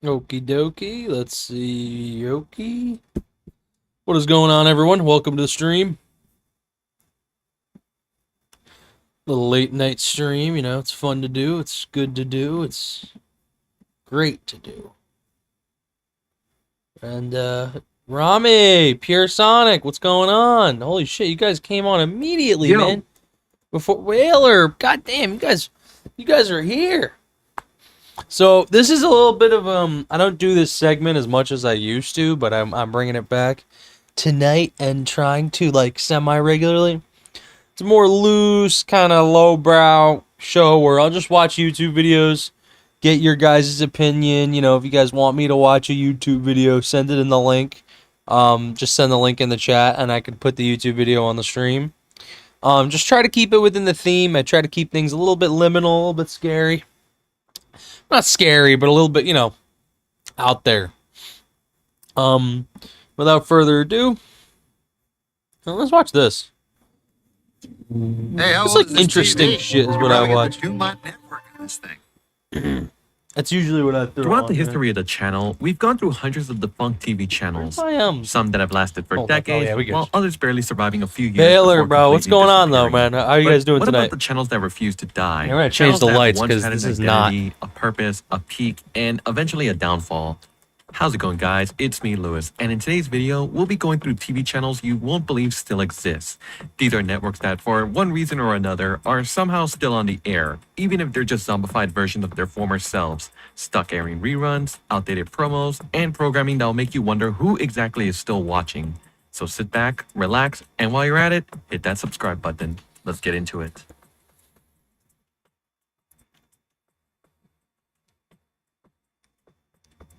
Okie dokie. Let's see. Okie. What is going on, everyone? Welcome to the stream. Little late night stream, you know, it's fun to do. It's good to do. It's great to do. And, Rami, Pure Sonic, what's going on? Holy shit, you guys came on immediately, man. Before Whaler, goddamn, you guys are here. So this is a little bit of I don't do this segment as much as I used to, but I'm bringing it back tonight and trying to like semi-regularly. It's a more loose, kind of lowbrow show where I'll just watch YouTube videos, get your guys' opinion. You know, if you guys want me to watch a YouTube video, send it in the link. Just send the link in the chat, and I can put the YouTube video on the stream. Just try to keep it within the theme. I try to keep things a little bit liminal, a little bit scary. Not scary, but a little bit, you know, out there. Without further ado, let's watch this. Hey, it's like interesting shit is what I watch. That's usually what I throw Throughout on, the history of the channel, we've gone through hundreds of defunct TV channels. Some that have lasted for decades, while others barely surviving a few years. Baylor, bro, what's going on though, man? How are you guys doing what tonight? What about the channels that refuse to die? I'm gonna change the lights because this is not a purpose, a peak, and eventually a downfall. How's it going, guys? It's me, Lewis, and in today's video, we'll be going through TV channels you won't believe still exist. These are networks that, for one reason or another, are somehow still on the air, even if they're just zombified versions of their former selves, stuck airing reruns, outdated promos, and programming that'll make you wonder who exactly is still watching. So sit back, relax, and while you're at it, hit that subscribe button. Let's get into it.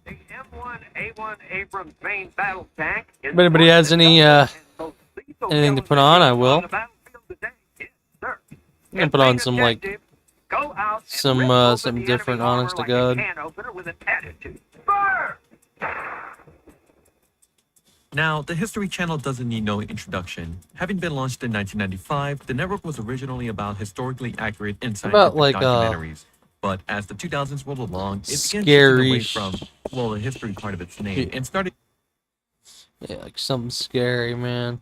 The M1A1 Abrams main battle tank. If anybody has any anything to put on, I will. I'm gonna put on some like some different honest to God. Now, the History Channel doesn't need no introduction. Having been launched in 1995, the network was originally about historically accurate and scientific documentaries. But as the 2000s rolled along, it began shifting away from, well, the history part of its name and started... Yeah, like something scary, man.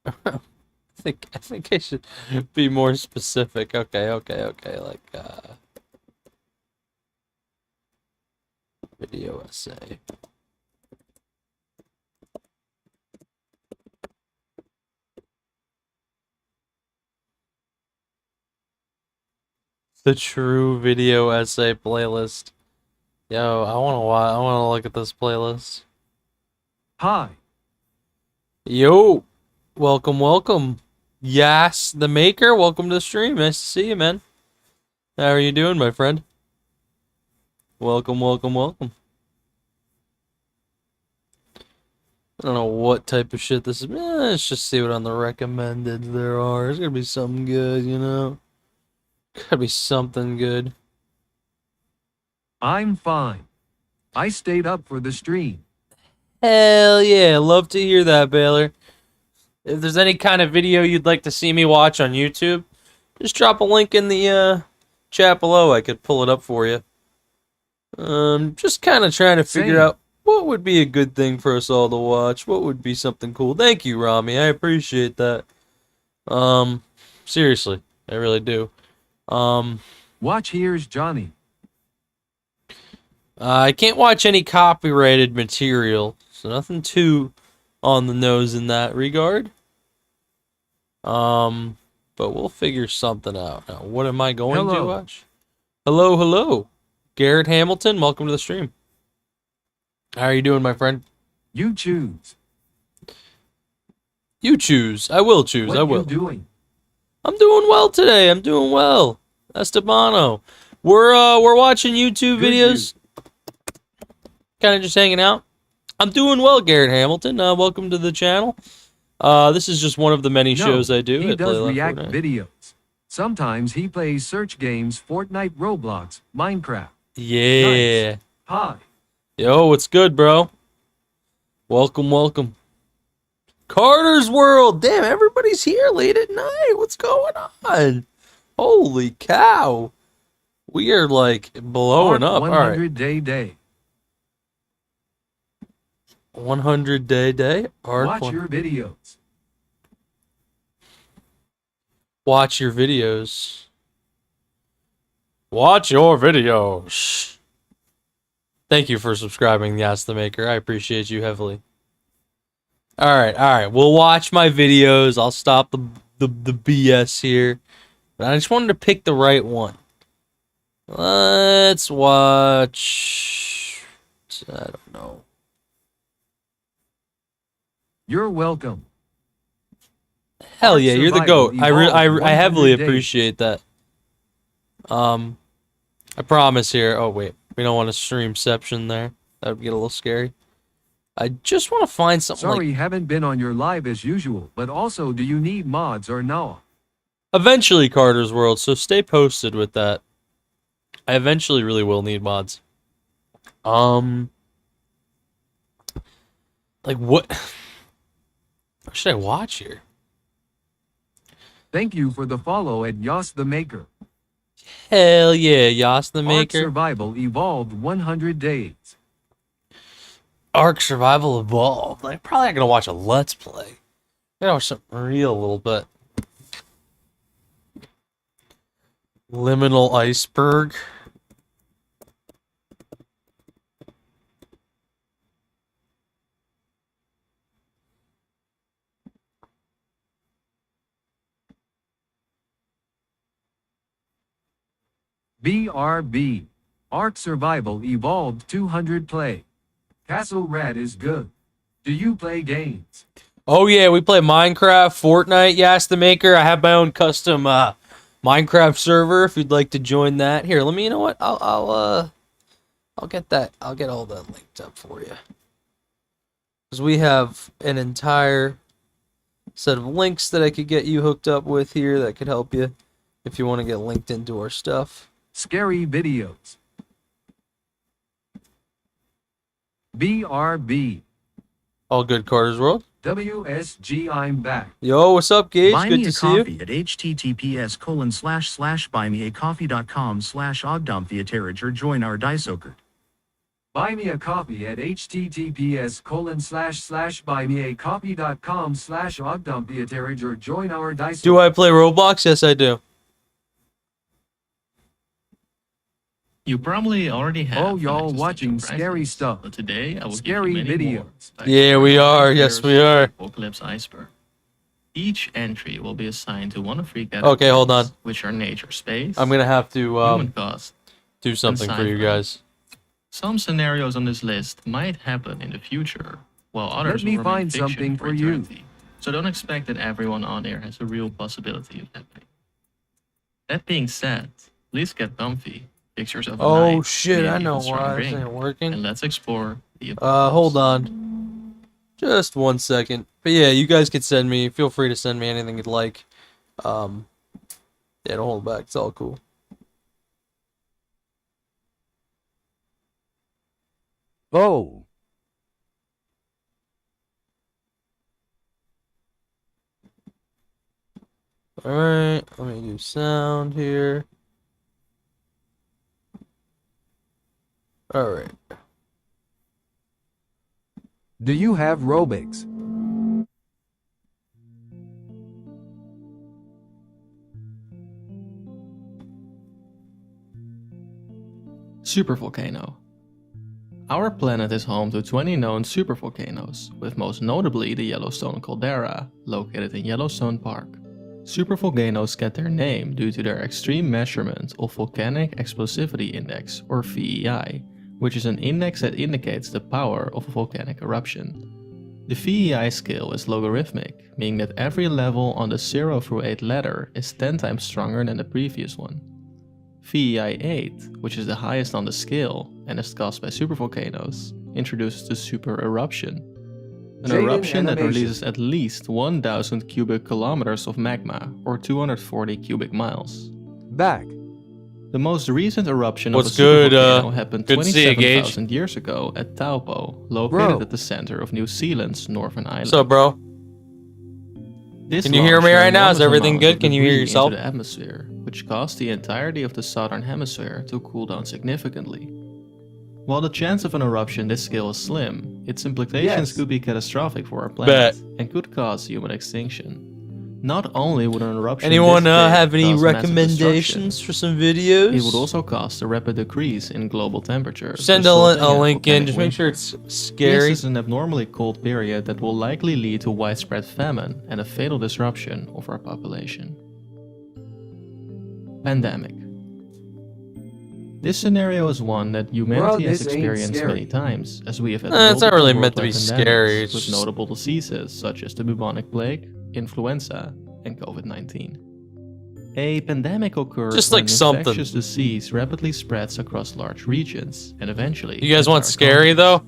I think I should be more specific. Okay, like, video essay. The true video essay playlist. Yo, I wanna look at this playlist. Hi. Yo, welcome. Yes, the maker. Welcome to the stream. Nice to see you, man. How are you doing, my friend? Welcome. I don't know what type of shit this is. Let's just see what on the recommended there are. There's gonna be something good, you know. Gotta be something good. I'm fine. I stayed up for the stream. Hell yeah, love to hear that, Baylor. If there's any kind of video you'd like to see me watch on YouTube, just drop a link in the chat below. I could pull it up for you. Just kind of trying to figure out what would be a good thing for us all to watch. What would be something cool. Thank you, Rami. I appreciate that. Seriously, I really do. Watch Here's Johnny. I can't watch any copyrighted material, so nothing too on the nose in that regard. But we'll figure something out. Now, what am I going to watch? Hello. Garrett Hamilton, welcome to the stream. How are you doing, my friend? You choose. You choose. I will choose. What I will. What you doing? I'm doing well today. I'm doing well. Estebano. We're watching YouTube videos. Kind of just hanging out. I'm doing well, Garrett Hamilton. Welcome to the channel. This is just one of the many shows I do. He does react videos. Sometimes he plays search games, Fortnite, Roblox, Minecraft. Yeah. Nice. Hi. Yo, what's good, bro? Welcome. Carter's World. Damn, everybody's here late at night. What's going on? Holy cow. We are like blowing up. All right. 100-day day. 100-day. Watch your videos. Watch your videos. Watch your videos. Thank you for subscribing, Yas the Maker. I appreciate you heavily. All right. We'll watch my videos. I'll stop the BS here. But I just wanted to pick the right one. Let's watch. I don't know. You're welcome. Hell Ark yeah, you're the Survival goat. evolved I heavily 100 days. appreciate that. I promise here. Oh wait, we don't want to streamception there. That would get a little scary. I just want to find something. Sorry, haven't been on your live as usual, but also, do you need mods or no? Eventually, Carter's World. So stay posted with that. I eventually really will need mods. Like what? What should I watch here? Thank you for the follow at Yas the Maker. Hell yeah, Yas the Ark Maker. Survival evolved 100 days. Ark Survival Evolved. Like, probably not gonna watch a Let's Play. I'm gonna watch something real a little bit. Liminal Iceberg. BRB. Ark Survival evolved 200 play. Castle Rat is good. Do you play games? Oh yeah, we play Minecraft, Fortnite, Yas the Maker. I have my own custom Minecraft server if you'd like to join that. Here, let me, you know what? I'll get that. I'll get all that linked up for you. Cuz we have an entire set of links that I could get you hooked up with here that could help you if you want to get linked into our stuff. Scary videos. BRB. All good, Carter's World. WSG, I'm back. Yo, what's up, Gage? Buy Good me to a see you. coffee at https://buymeacoffee.com/ogdomtheaterage or join our Disoker. Buy me a coffee at https://buymeacoffee.com/ogdomtheaterage or join our dice. Do I play Roblox? Yes, I do. You probably already have. Oh, y'all access to watching surprises, scary stuff. But today I will Scary give you many more. videos. Like Yeah, we are. Yes, we are. Apocalypse Iceberg. Each entry will be assigned to one of three Okay, hold on. categories, which are nature, space, I'm gonna have to human cost. do something for you sci-fi. guys. Some scenarios on this list might happen in the future, while others Let me will remain find fiction something for for you. eternity. So don't expect that everyone on there has a real possibility of happening. That being said, please get comfy. Fix yourself a Oh knife, shit, maybe I even know a strong why this drink, ain't working. and let's explore the Hold on. Just 1 second. But yeah, you guys can send me. Feel free to send me anything you'd like. Yeah, don't hold back. It's all cool. Oh. Alright, let me do sound here. Alright. Do you have Robix? Supervolcano. Our planet is home to 20 known supervolcanoes, with most notably the Yellowstone caldera, located in Yellowstone Park. Supervolcanoes get their name due to their extreme measurement of Volcanic Explosivity Index, or VEI, which is an index that indicates the power of a volcanic eruption. The VEI scale is logarithmic, meaning that every level on the 0 through 8 ladder is 10 times stronger than the previous one. VEI 8, which is the highest on the scale and is caused by supervolcanoes, introduces the super eruption. An Jaden eruption that animation. releases at least 1,000 cubic kilometers of magma, or 240 cubic miles. Back. The most recent eruption What's of a good, supervolcano happened good to see you, Gage. 27,000 years ago at Taupo, located Bro. at the center of New Zealand's Northern Island. What's up, bro? This Can you hear me launch right now? Is enormous everything amounts good? of Can you hear debris yourself? into the atmosphere, which which caused the entirety of the southern hemisphere to cool down significantly. While the chance of an eruption this scale is slim, its implications Yes. could be catastrophic for our planet and could cause human extinction. Not only would an eruption Anyone this big have any cause massive recommendations destruction, for some videos? it would also cause a rapid decrease in global temperature. Send a link in. Just make sure it's scary. This is an abnormally cold period that will likely lead to widespread famine and a fatal disruption of our population. Pandemic. This scenario is one that humanity has this ain't experienced scary. many times, as we have had It's not multiple really meant to be worldwide scary, pandemics it's with just- notable diseases such as the bubonic plague, influenza, and COVID-19. A pandemic occurs Just when like an something. infectious disease rapidly spreads across large regions, and eventually... You guys want entire scary though?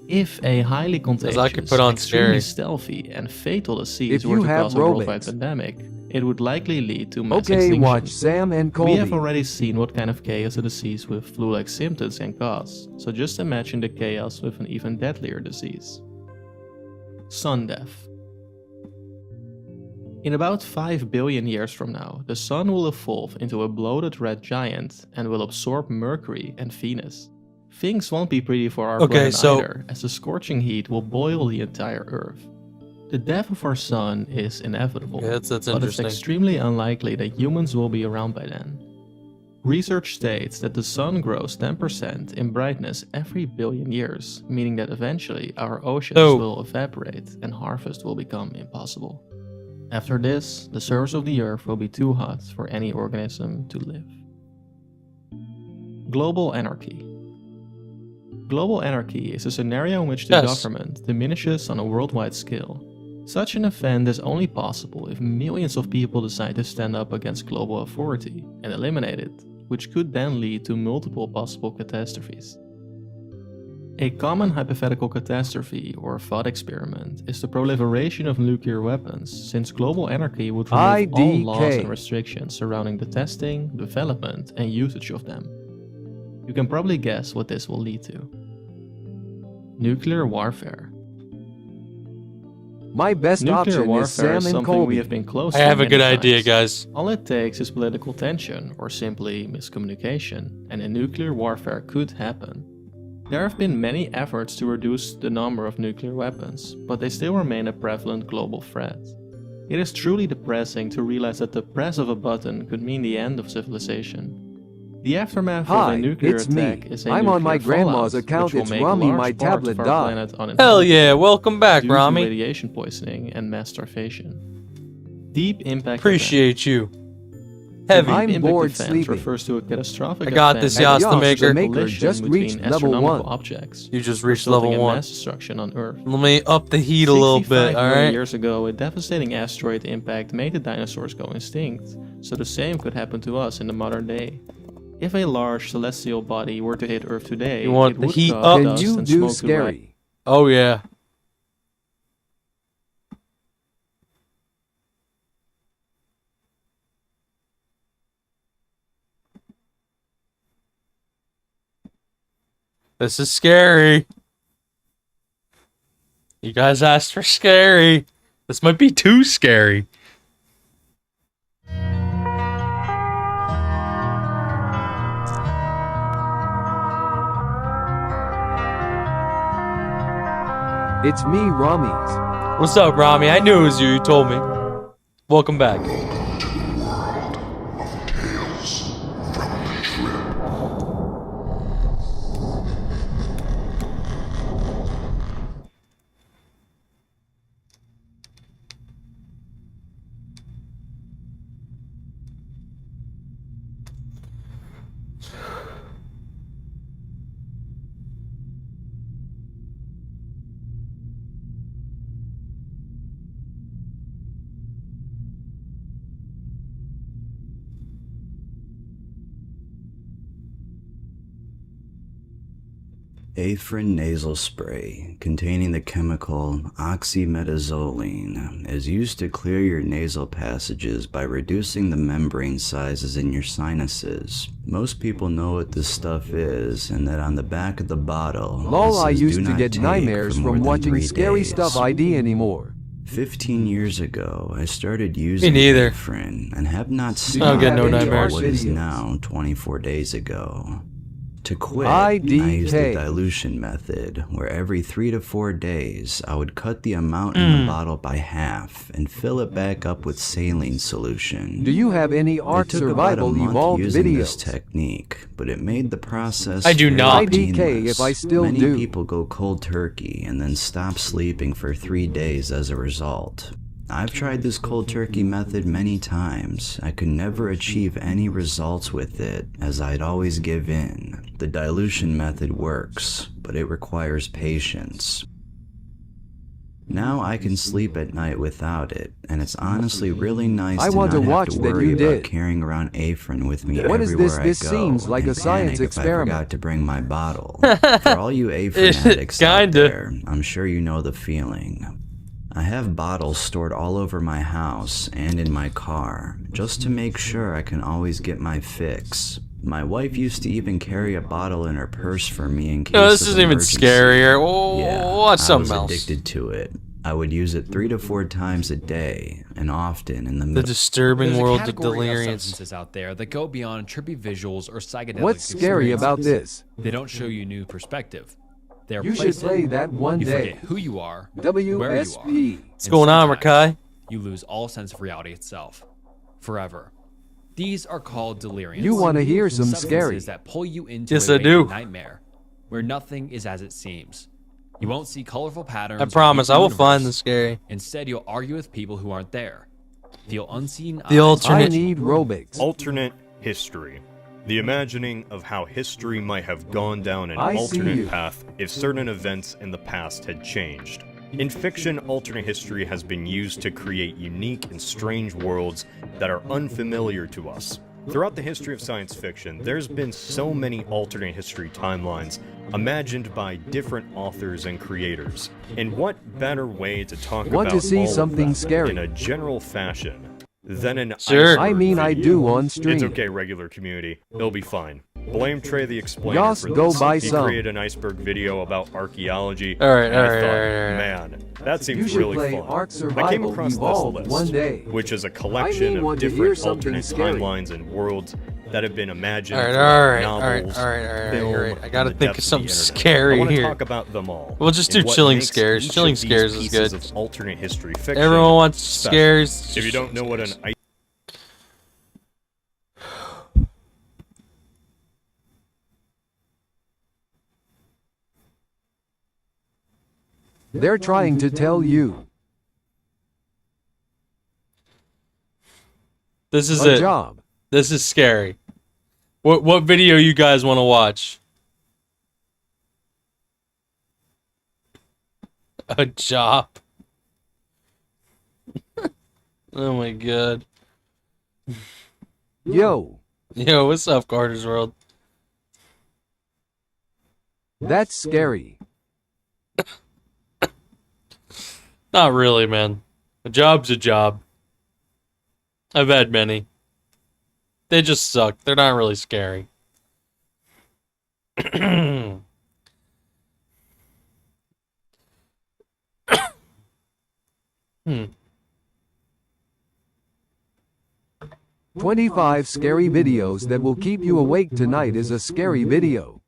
if a highly contagious, I could put on extremely scary. stealthy, and fatal disease If were you to have cause a worldwide Robix. pandemic, it would likely lead to mass Okay, extinction. watch Sam and We have Colby. already seen what kind of chaos a disease with flu-like symptoms can cause, so just imagine the chaos with an even deadlier disease. Sun death. In about 5 billion years from now, the Sun will evolve into a bloated red giant and will absorb Mercury and Venus. Things won't be pretty for our Okay, planet so- either, as the scorching heat will boil the entire Earth. The death of our Sun is inevitable, Yeah, that's but it's interesting. extremely unlikely that humans will be around by then. Research states that the Sun grows 10% in brightness every billion years, meaning that eventually our oceans Oh. will evaporate and harvest will become impossible. After this, the surface of the Earth will be too hot for any organism to live. Global anarchy. Global anarchy is a scenario in which the Yes. government diminishes on a worldwide scale. Such an event is only possible if millions of people decide to stand up against global authority and eliminate it, which could then lead to multiple possible catastrophes. A common hypothetical catastrophe or thought experiment is the proliferation of nuclear weapons, since global anarchy would remove all laws IDK. and restrictions surrounding the testing, development, and usage of them. You can probably guess what this will lead to. Nuclear warfare. My best Nuclear option is warfare Sam is and something we Colby. have been close I to have a many good idea, times. guys. All it takes is political tension or simply miscommunication, and a nuclear warfare could happen. There have been many efforts to reduce the number of nuclear weapons, but they still remain a prevalent global threat. It is truly depressing to realize that the press of a button could mean the end of civilization. The aftermath of Hi, a nuclear it's me. attack is a I'm on my nuclear grandma's fallout, account. which will It's make Rami, large my parts tablet of our died. planet Hell uninhabitable yeah, welcome back, due to Rami. radiation poisoning and mass starvation. Deep impact Appreciate you. event. Heavy. I'm Deep impact bored event sleeping. refers to a catastrophic I got event this, that Yas the causes Maker. a Maker collision just between reached level astronomical 1. objects, You just reached resulting level in 1. mass destruction on Earth. Let me up the heat a little bit, 65 million alright? years ago, a devastating asteroid impact made the dinosaurs go extinct, so the same could happen to us in the modern day. If a large celestial body were to hit Earth today, You want it the would heat cause up? Can dust you and do smoke to rise. scary? Oh yeah. This is scary. You guys asked for scary. This might be too scary. It's me, Rami's. What's up, Rami? I knew it was you. You told me. Welcome back. Befriend nasal spray containing the chemical oxymetazoline is used to clear your nasal passages by reducing the membrane sizes in your sinuses. Most people know what this stuff is, and that on the back of the bottle, Lol, it I says, used "Do to not get take nightmares for more from than watching 3 scary days." stuff ID anymore. 15 years ago, I started using neither. befriend and have not you I don't stopped get no until nightmares. what is videos? now 24 days ago. To quit, I used the IDK. dilution method, where every 3 to 4 days, I would cut the amount in the bottle by half and fill it back up with saline solution. Do you have any It Ark took about a Survival month Evolved using this videos? technique, but it made the process I do fairly not. IDK painless. if I still Many do. people go cold turkey and then stop sleeping for 3 days as a result. I've tried this cold turkey method many times. I could never achieve any results with it, as I'd always give in. The dilution method works, but it requires patience. Now I can sleep at night without it, and it's honestly really nice I to want not to have watch to that worry you about did. carrying around Afrin with me What is everywhere this? I This go, seems like and a science panic if I experiment. forgot to bring my bottle. For all you Afrin addicts out Kinda. there, I'm sure you know the feeling. I have bottles stored all over my house and in my car, just to make sure I can always get my fix. My wife used to even carry a bottle in her purse for me in case No, this of isn't even emergency. scarier. Oh, Yeah, watch I something was else. addicted to it. I would use it 3 to 4 times a day, and often in the The middle. disturbing There's a world of category deliriance. substances out there that go beyond trippy visuals or psychedelic What's scary about experiences. this? They don't show you new perspective. They're You should places play that one you day. forget who you are, where you are. WSP. What's going on, sometimes Rakai? You lose all sense of reality itself, forever. These are called deliriums. You wanna hear some Substances scary? that pull you into Yes, a I do. waking nightmare, where nothing is as it seems. You won't see colorful patterns. I or promise, meet I the will find universe. the scary. Instead, you'll argue with people who aren't there. Feel unseen The eyes. I alternate- need Robix. Alternate history. The imagining of how history might have gone down an I see alternate you. path if certain events in the past had changed. In fiction, alternate history has been used to create unique and strange worlds that are unfamiliar to us. Throughout the history of science fiction, there's been so many alternate history timelines imagined by different authors and creators. And what better way to talk Want about to see all of something that scary? in a general fashion than an Sure. I iceberg mean, I video? do on stream. It's okay, regular community. It'll be fine. Blame Trey the Explainer Yas, for go this. buy He some. created an iceberg video about archaeology. Alright, and I alright, thought, alright. man, that You seems should really play fun. Ark I came Survival across Evolved this one list, day. which is a collection want of to hear different something alternate scary. timelines and worlds that have been imagined Alright, throughout alright, novels, alright. film, You're right. I and gotta the think of depths something the internet. scary I want to here. talk about them all. We'll just and do what chilling makes scares. each of Chilling these scares is pieces good. of alternate history fiction Everyone wants special. scares. If you don't know what an They're trying to tell you. This is A it. job. This is scary. What video you guys want to watch? A job. Oh my god. Yo, Yo, what's up, Carter's World? that's scary. Not really, man. A job's a job. I've had many. They just suck. They're not really scary. Hmm. 25 scary videos that will keep you awake tonight is a scary video.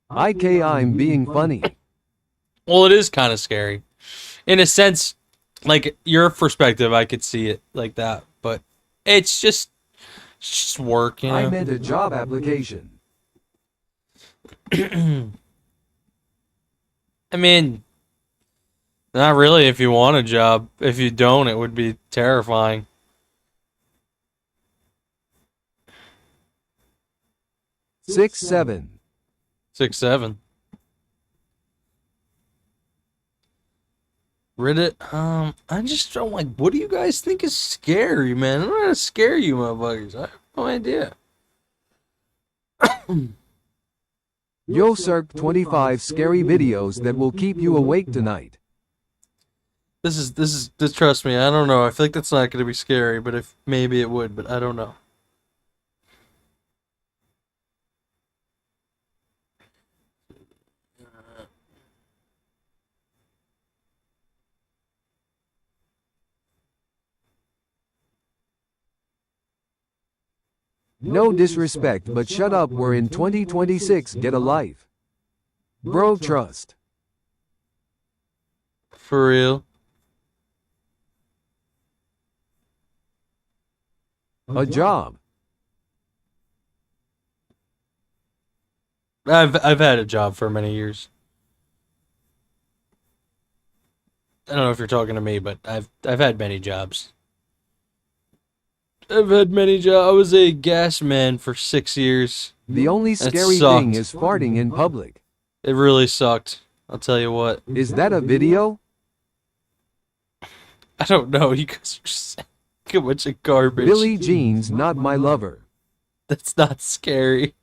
I'm being funny. Well, it is kind of scary. In a sense, like, your perspective, I could see it like that. But it's just work, you know? I meant a job application. I mean, not really if you want a job. If you don't, it would be terrifying. Six, 7. 6, 7. Reddit, I just don't like, what do you guys think is scary, man? I'm not gonna scare you, motherfuckers. I have no idea. Yo, Cirque 25 scary videos that will keep you awake tonight. This trust me, I don't know. I feel like that's not gonna be scary, but if maybe it would, but I don't know. No disrespect, but shut up, we're in 2026, get a life. Bro, trust. For real. A job. I've had a job for many years. I don't know if you're talking to me, but I've had many jobs. I've had many jobs. I was a gas man for 6 years. The only That scary sucked. thing is farting in public. It really sucked. I'll tell you what. Is that a video? I don't know. You guys are just a bunch of garbage. Billie Jean's not my lover. That's not scary.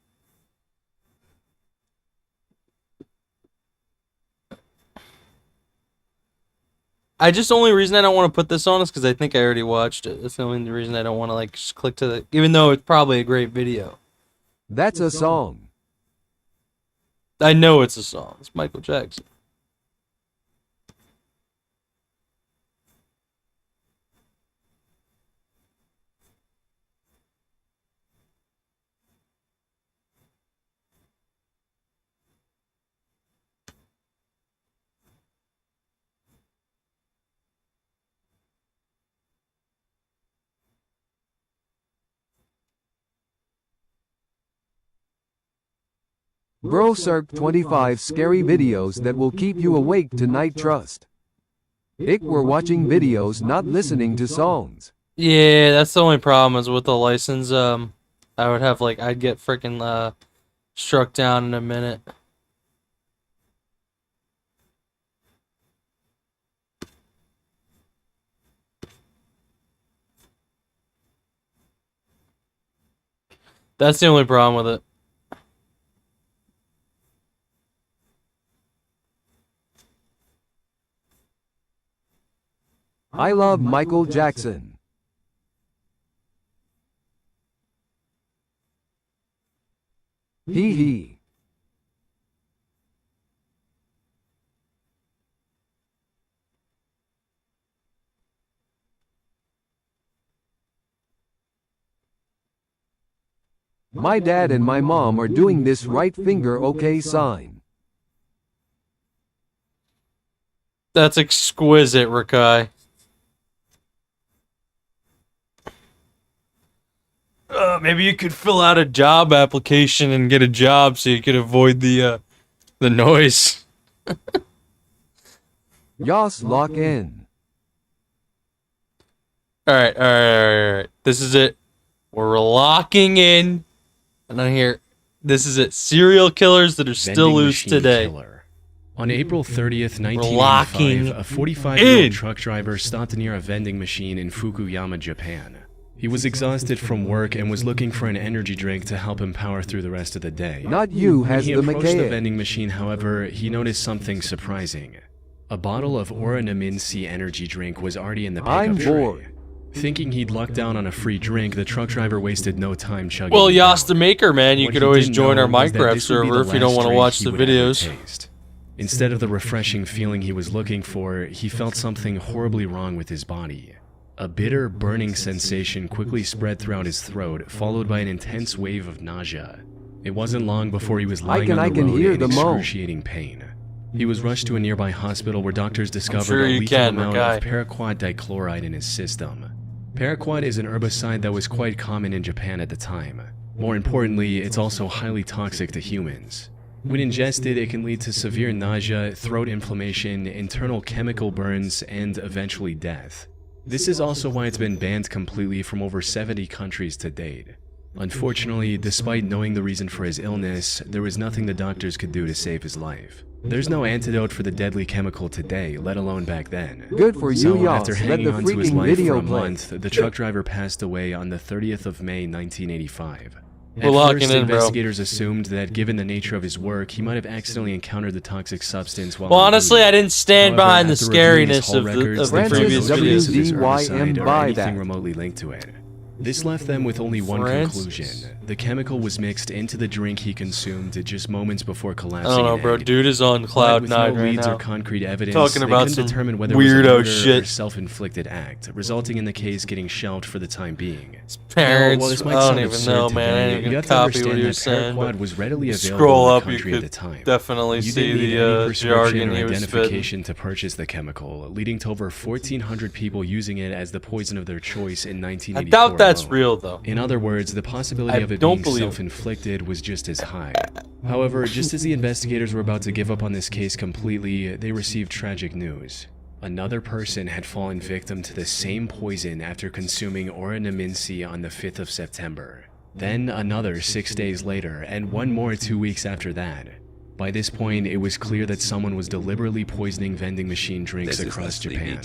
Only reason I don't want to put this on is because I think I already watched it. That's the only reason I don't want to like just click to the, even though it's probably a great video. That's a song. I know it's a song. It's Michael Jackson. Bro, circ 25 scary videos that will keep you awake tonight, trust. We're watching videos, not listening to songs. Yeah, that's the only problem is with the license. I would have like, I'd get freaking struck down in a minute. That's the only problem with it. I love Michael Jackson. Hee hee. My dad and my mom are doing this right finger okay sign. That's exquisite, Rakai. Maybe you could fill out a job application and get a job so you could avoid the noise. Yas, lock in. Alright. This is it. We're locking in. And on here, this is it. Serial killers that are still loose today. Killer. On April 30th, locking 1985, a 45-year-old truck driver stopped near a vending machine in Fukuyama, Japan. He was exhausted from work and was looking for an energy drink to help him power through the rest of the day. Not you, When has he the approached the mechanic. vending machine, however, he noticed something surprising. A bottle of Oranaminsi energy drink was already in the I'm pickup tray. bored. Thinking he'd lucked down on a free drink, the truck driver wasted no time chugging Well, it Yas down. the Maker, man, you What could he always didn't join know our was that Minecraft this would be server the if you don't last want to drink watch he the would ever videos. taste. Instead of the refreshing feeling he was looking for, he felt something horribly wrong with his body. A bitter, burning sensation quickly spread throughout his throat, followed by an intense wave of nausea. It wasn't long before he was lying on I the can road hear in the moan. excruciating pain. He was rushed to a nearby hospital where doctors discovered sure a you lethal can, amount Rakai. of paraquat dichloride in his system. Paraquat is an herbicide that was quite common in Japan at the time. More importantly, it's also highly toxic to humans. When ingested, it can lead to severe nausea, throat inflammation, internal chemical burns, and eventually death. This is also why it's been banned completely from over 70 countries to date. Unfortunately, despite knowing the reason for his illness, there was nothing the doctors could do to save his life. There's no antidote for the deadly chemical today, let alone back then. Good for you, So, Yas. after Let hanging the on to his freaking life for video a play. month, the truck driver passed away on the 30th of May, 1985. We're At locking first, in, bro. investigators assumed that given the nature of his work, he might have accidentally encountered the toxic substance while Well, on honestly, duty. I didn't stand However, behind the after reviewing his scariness Hall of records, the they Francis found previous no W. trace of videos. his D. Y. herbicide M. or Buy anything that. remotely linked to it. This left them with only one Francis. conclusion. The chemical was mixed into the drink he consumed just moments before collapsing. I don't know, bro. Dude is on cloud With nine no right leads now. or concrete evidence, Talking they about couldn't some determine whether it was a weirdo murder shit. or self-inflicted act, resulting in the case getting shelved for the time being. Parents, While this might I don't sound even absurd know, to man. I them, didn't you even have to copy what understand he that was saying. paraquat But was readily available scroll in up, the you country at could the time. definitely You see didn't need any the prescription jargon or he was spitting. identification to purchase the chemical, leading to over 1,400 people using it as the poison of their choice in 1984. I doubt that's alone. real, though. In other words, the possibility I of it don't being believe it. self-inflicted was just as high. However, just as the investigators were about to give up on this case completely, they received tragic news. Another person had fallen victim to the same poison after consuming Oranaminsi on the 5th of September. Then another 6 days later, and one more 2 weeks after that. By this point, it was clear that someone was deliberately poisoning vending machine drinks across Japan.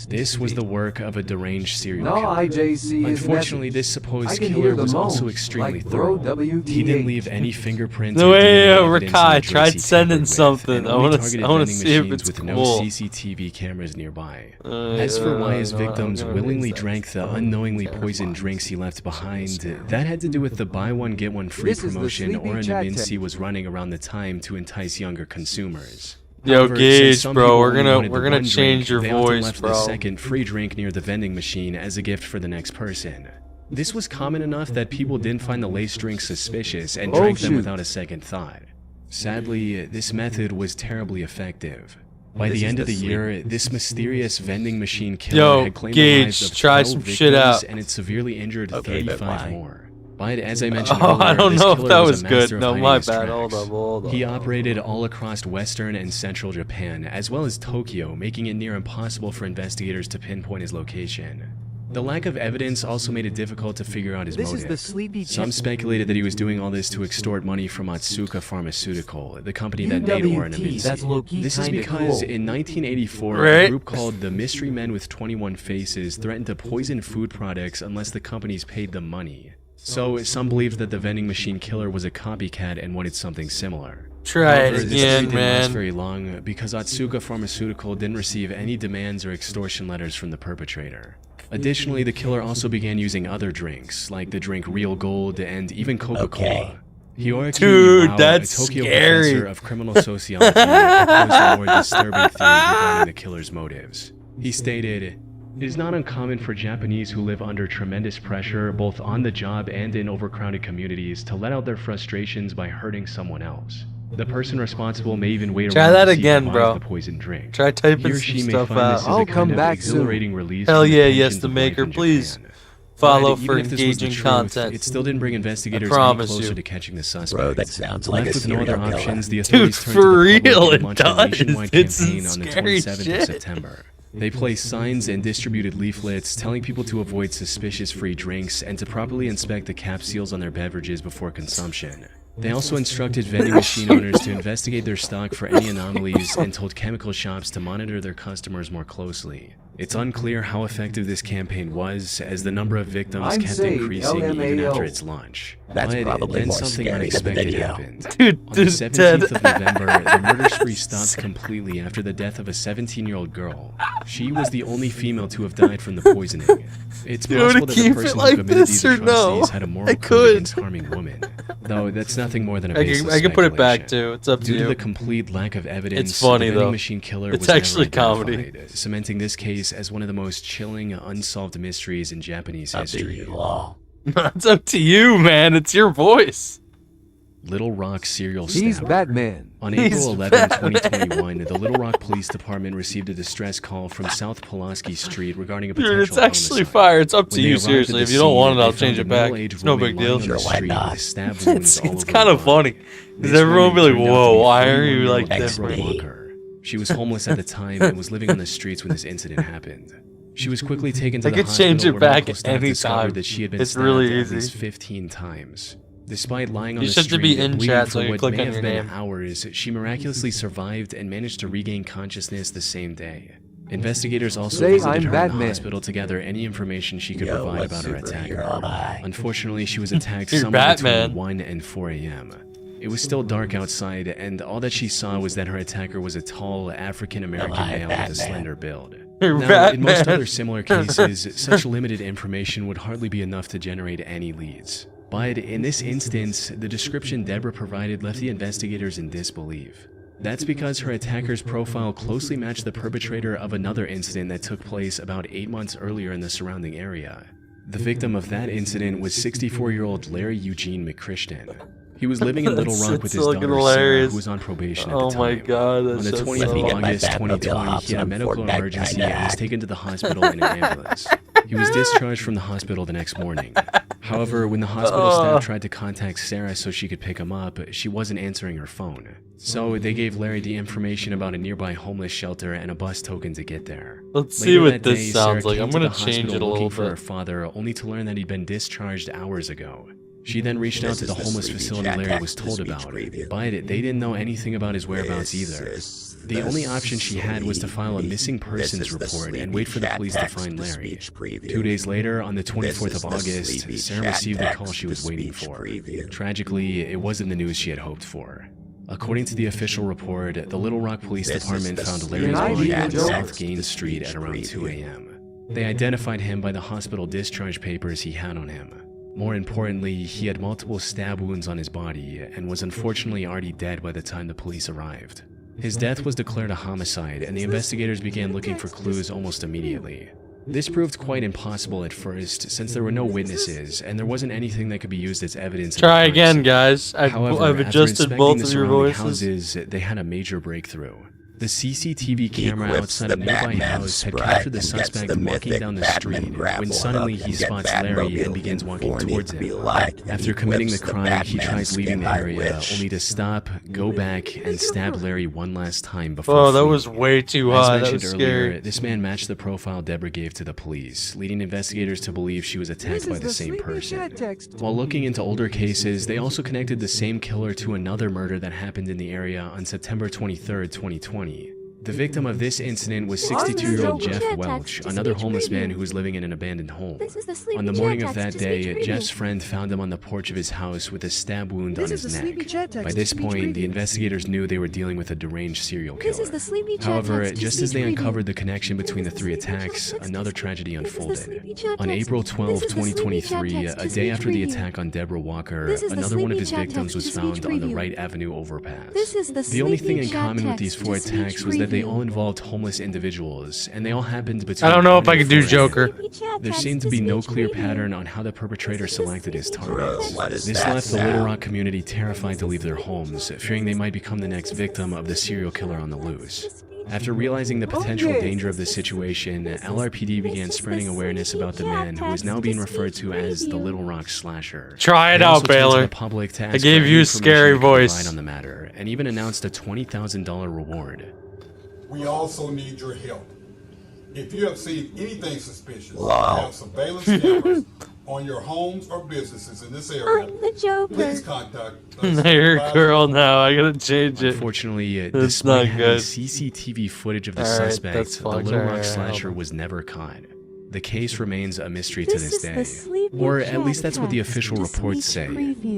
This was the work of a deranged serial No, killer. IJC is Unfortunately, message. this I supposed can killer hear the was also moans, extremely like bro thorough. WTH. He didn't leave any fingerprints No or way, DNA evidence on Rakai the tried drinks he sending tampered with, something. and I only wanna targeted see vending if machines it's with cool. no CCTV cameras nearby. As yeah, for why his no, victims I'm gonna willingly read that. drank the unknowingly poisoned drinks he left behind, that had to do with the buy one get one free This is the promotion sleepy chat Oranaminsi was running around the time to entice younger consumers. Yo, However, since Gage, some bro, people we're only gonna wanted the one change drink, your they often voice, left bro. the second free drink near the vending machine as a gift for the next person. This was common enough that people didn't find the laced drinks suspicious and Oh, drank them shoot. without a second thought. Sadly, this method was terribly effective. By the end of the year, this mysterious vending machine killer Yo, had claimed Gage, the lives of try 12 some victims shit out. and it severely injured 35 why? more. But as I mentioned Oh, earlier, I don't this know if killer that a was good. master of No, hiding my his bad. tracks. Hold up. He operated all across western and central Japan, as well as Tokyo, making it near impossible for investigators to pinpoint his location. The lack of evidence also made it difficult to figure out his This is motive. the sleepy Some chat. speculated that he was doing all this to extort money from Otsuka Pharmaceutical, the company that made UWT, that's low-key Oranaminsi. This is kinda because cool. in 1984, Right? a group called the Mystery Men with 21 Faces threatened to poison food products unless the companies paid them money. So some believed that the vending machine killer was a copycat and wanted something similar. Try it However, this theory again, didn't last man. very long because Otsuka Pharmaceutical didn't receive any demands or extortion letters from the perpetrator. Additionally, the killer also began using other drinks, like the drink Real Gold and even Coca-Cola. Hiyori Dude, Kiiwao, that's a Tokyo scary. professor of criminal sociology, proposed a more disturbing theory regarding the killer's motives. He stated, "It is not uncommon for Japanese who live under tremendous pressure, both on the job and in overcrowded communities, to let out their frustrations by hurting someone else. The person responsible may even wait Try around that to see again, who bro. buys the poisoned drink. Try typing He or some she may stuff find out. this as I'll a come kind of back soon. exhilarating release Hell from the yeah, yes, tensions the of maker, life in please. Japan. Follow But for even if this was the engaging truth, content. it still didn't bring investigators any promise closer you. to catching the suspect. Bro, that sounds like Left a with no other serial killer. options, the Dude, authorities turned for to the public real, and it launched a does. nationwide It's some campaign on the scary 27th shit. of September. They placed signs and distributed leaflets telling people to avoid suspicious free drinks and to properly inspect the cap seals on their beverages before consumption. They also instructed vending machine owners to investigate their stock for any anomalies and told chemical shops to monitor their customers more closely. It's unclear how effective this campaign was, as the number of victims I'm kept saved, increasing even LMAO. after its launch. That's But probably then more something scary than the unexpected video. happened. Dude, On the dude, 17th of Ted. November, the murder spree stopped completely after the death of a 17-year-old girl. She was the only female to have died from the poisoning. It's Do you want possible to that the keep person it who like committed this these or no? atrocities had a moral I code could. against harming women. Though that's nothing more than a baseless I can put it back speculation. too. It's up to Due to you. the complete lack of evidence, It's funny, the vending though. machine killer It's was actually never comedy. identified, cementing this case as one of the most chilling, unsolved mysteries in Japanese history. It's up to you, man. It's your voice. Little Rock serial He's stabber. Batman. On He's April 11, Batman. 2021, the Little Rock Police Department received a distress call from South Pulaski Street regarding a potential Dude, it's actually homicide. fire. It's up to When they you, arrived at seriously. the If you don't want scene, it, I'll they change found it a back. middle-aged It's no woman big lying deal. on the street with stab wounds It's all over kind her of body. funny. This Because everyone will be woman like, turned out to whoa, be why are you 41-year-old like Deborah this? Walker. She was homeless at the time and was living on the streets when this incident happened. She was quickly taken to I the could hospital change it where back medical at staff any discovered time. that she had been It's stabbed really at easy. least 15 times. Despite lying on You the just have to street be in bleeding chat for so you what click may on have your been name. hours, she miraculously survived and managed to regain consciousness the same day. Investigators also Say visited I'm her in Batman. the hospital to gather any information she could provide about her attacker. Unfortunately, she was attacked You're somewhere Batman. between 1 and 4 a.m. It was still dark outside, and all that she saw was that her attacker was a tall, African-American male with a slender build. Now, in most other similar cases, such limited information would hardly be enough to generate any leads. But in this instance, the description Deborah provided left the investigators in disbelief. That's because her attacker's profile closely matched the perpetrator of another incident that took place about 8 months earlier in the surrounding area. The victim of that incident was 64-year-old Larry Eugene McChristian. He was living in Little Rock with his daughter Sarah, who was on probation at the time. Oh my god, On the 20th of August 2020, he had a medical emergency and was taken to the hospital in an ambulance. He was discharged from the hospital the next morning. However, when the hospital staff tried to contact Sarah so she could pick him up, she wasn't answering her phone. So they gave Larry the information about a nearby homeless shelter and a bus token to get there. Let's see Later what that this day, sounds Sarah like. I'm came to gonna the change it a hospital little looking for bit. her father, only to learn that he'd been discharged hours ago. She then reached out to the homeless facility Larry was told about, but they didn't know anything about his whereabouts either. The only option she had was to file a missing persons report and wait for the police to find Larry. 2 days later, on the 24th of August, Sarah received the call she was waiting for. Tragically, it wasn't the news she had hoped for. According to the official report, the Little Rock Police Department found Larry's body on South Gaines Street at around 2 a.m. They identified him by the hospital discharge papers he had on him. More importantly, he had multiple stab wounds on his body and was unfortunately already dead by the time the police arrived. His death was declared a homicide, and the investigators began looking for clues almost immediately. This proved quite impossible at first, since there were no witnesses, and there wasn't anything that could be used as evidence. Try again, guys. However, I've adjusted both of your voices. Houses, they had a major breakthrough. The CCTV camera outside a nearby house had captured the suspect walking down the street when suddenly he spots Larry and begins walking towards him. After committing the crime, he tries leaving the area, only to stop, go back, and stab Larry one last time before Oh, that fleeing. was way too As high. That mentioned was earlier, scary. this man matched the profile Deborah gave to the police, leading investigators to believe she was attacked by the same person. While looking into older cases, they also connected the same killer to another murder that happened in the area on September 23, 2020. The victim of this incident was 62-year-old Jeff Welch, another homeless man who was living in an abandoned home. On the morning of that day, Jeff's friend found him on the porch of his house with a stab wound on his neck. By this point, the investigators knew they were dealing with a deranged serial killer. However, just as they uncovered the connection between the three attacks, another tragedy unfolded. On April 12, 2023, a day after the attack on Deborah Walker, another one of his victims was found on the Wright Avenue overpass. The only thing in common with these four attacks was that they all involved homeless individuals, and they all happened between I don't know if I can do 4 a.m. Joker. There seemed to be no clear pattern on how the perpetrator selected his targets. This left the Little Rock community terrified to leave their homes, fearing they might become the next victim of the serial killer on the loose. After realizing the potential danger of the situation, LRPD began spreading awareness about the man who is now being referred to as the Little Rock Slasher. Try it They out, also turned to Baylor. the public to I ask gave for you any a scary information they could voice. provide on the matter, and even announced a $20,000 reward. We also need your help. If you have seen anything suspicious, have surveillance cameras on your homes or businesses in this area, please contact us. You're a girl now. I gotta change it. Unfortunately, That's despite not having good. CCTV footage of the Alright, suspect, that's the fucked. Little Rock Alright, Slasher hold was never caught. The case remains a mystery to this day. Or at least that's what the official reports say.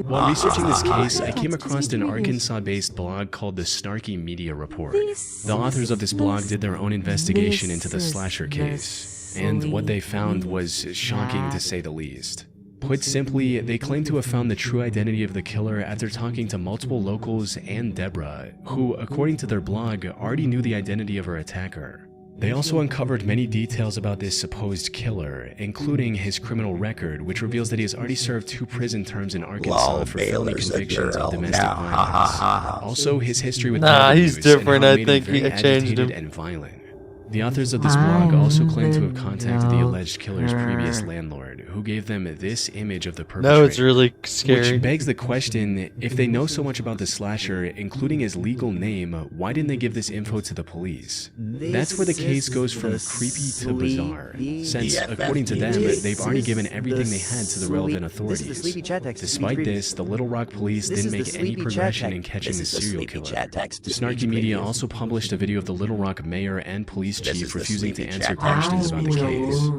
While researching this case, I came across an Arkansas-based blog called the Snarky Media Report. The authors of this blog did their own investigation into the Slasher case, and what they found was shocking to say the least. Put simply, they claim to have found the true identity of the killer after talking to multiple locals and Deborah, who, according to their blog, already knew the identity of her attacker. They also uncovered many details about this supposed killer, including his criminal record, which reveals that he has already served 2 prison terms in Arkansas for felony convictions of domestic violence. Also, his history with drug he's abuse and different. how it I made him think he very changed agitated him. and violent. The authors of this blog also claim to have contacted the alleged killer's previous landlord, who gave them this image of the perpetrator. No, it's really scary. Which begs the question, if they know so much about the slasher, including his legal name, why didn't they give this info to the police? That's where the case goes from creepy to bizarre, since, according to them, they've already given everything they had to the relevant authorities. Despite this, the Little Rock police didn't make any progression in catching the serial killer. Snarky Media also published a video of the Little Rock mayor and police chief refusing to answer questions about the case.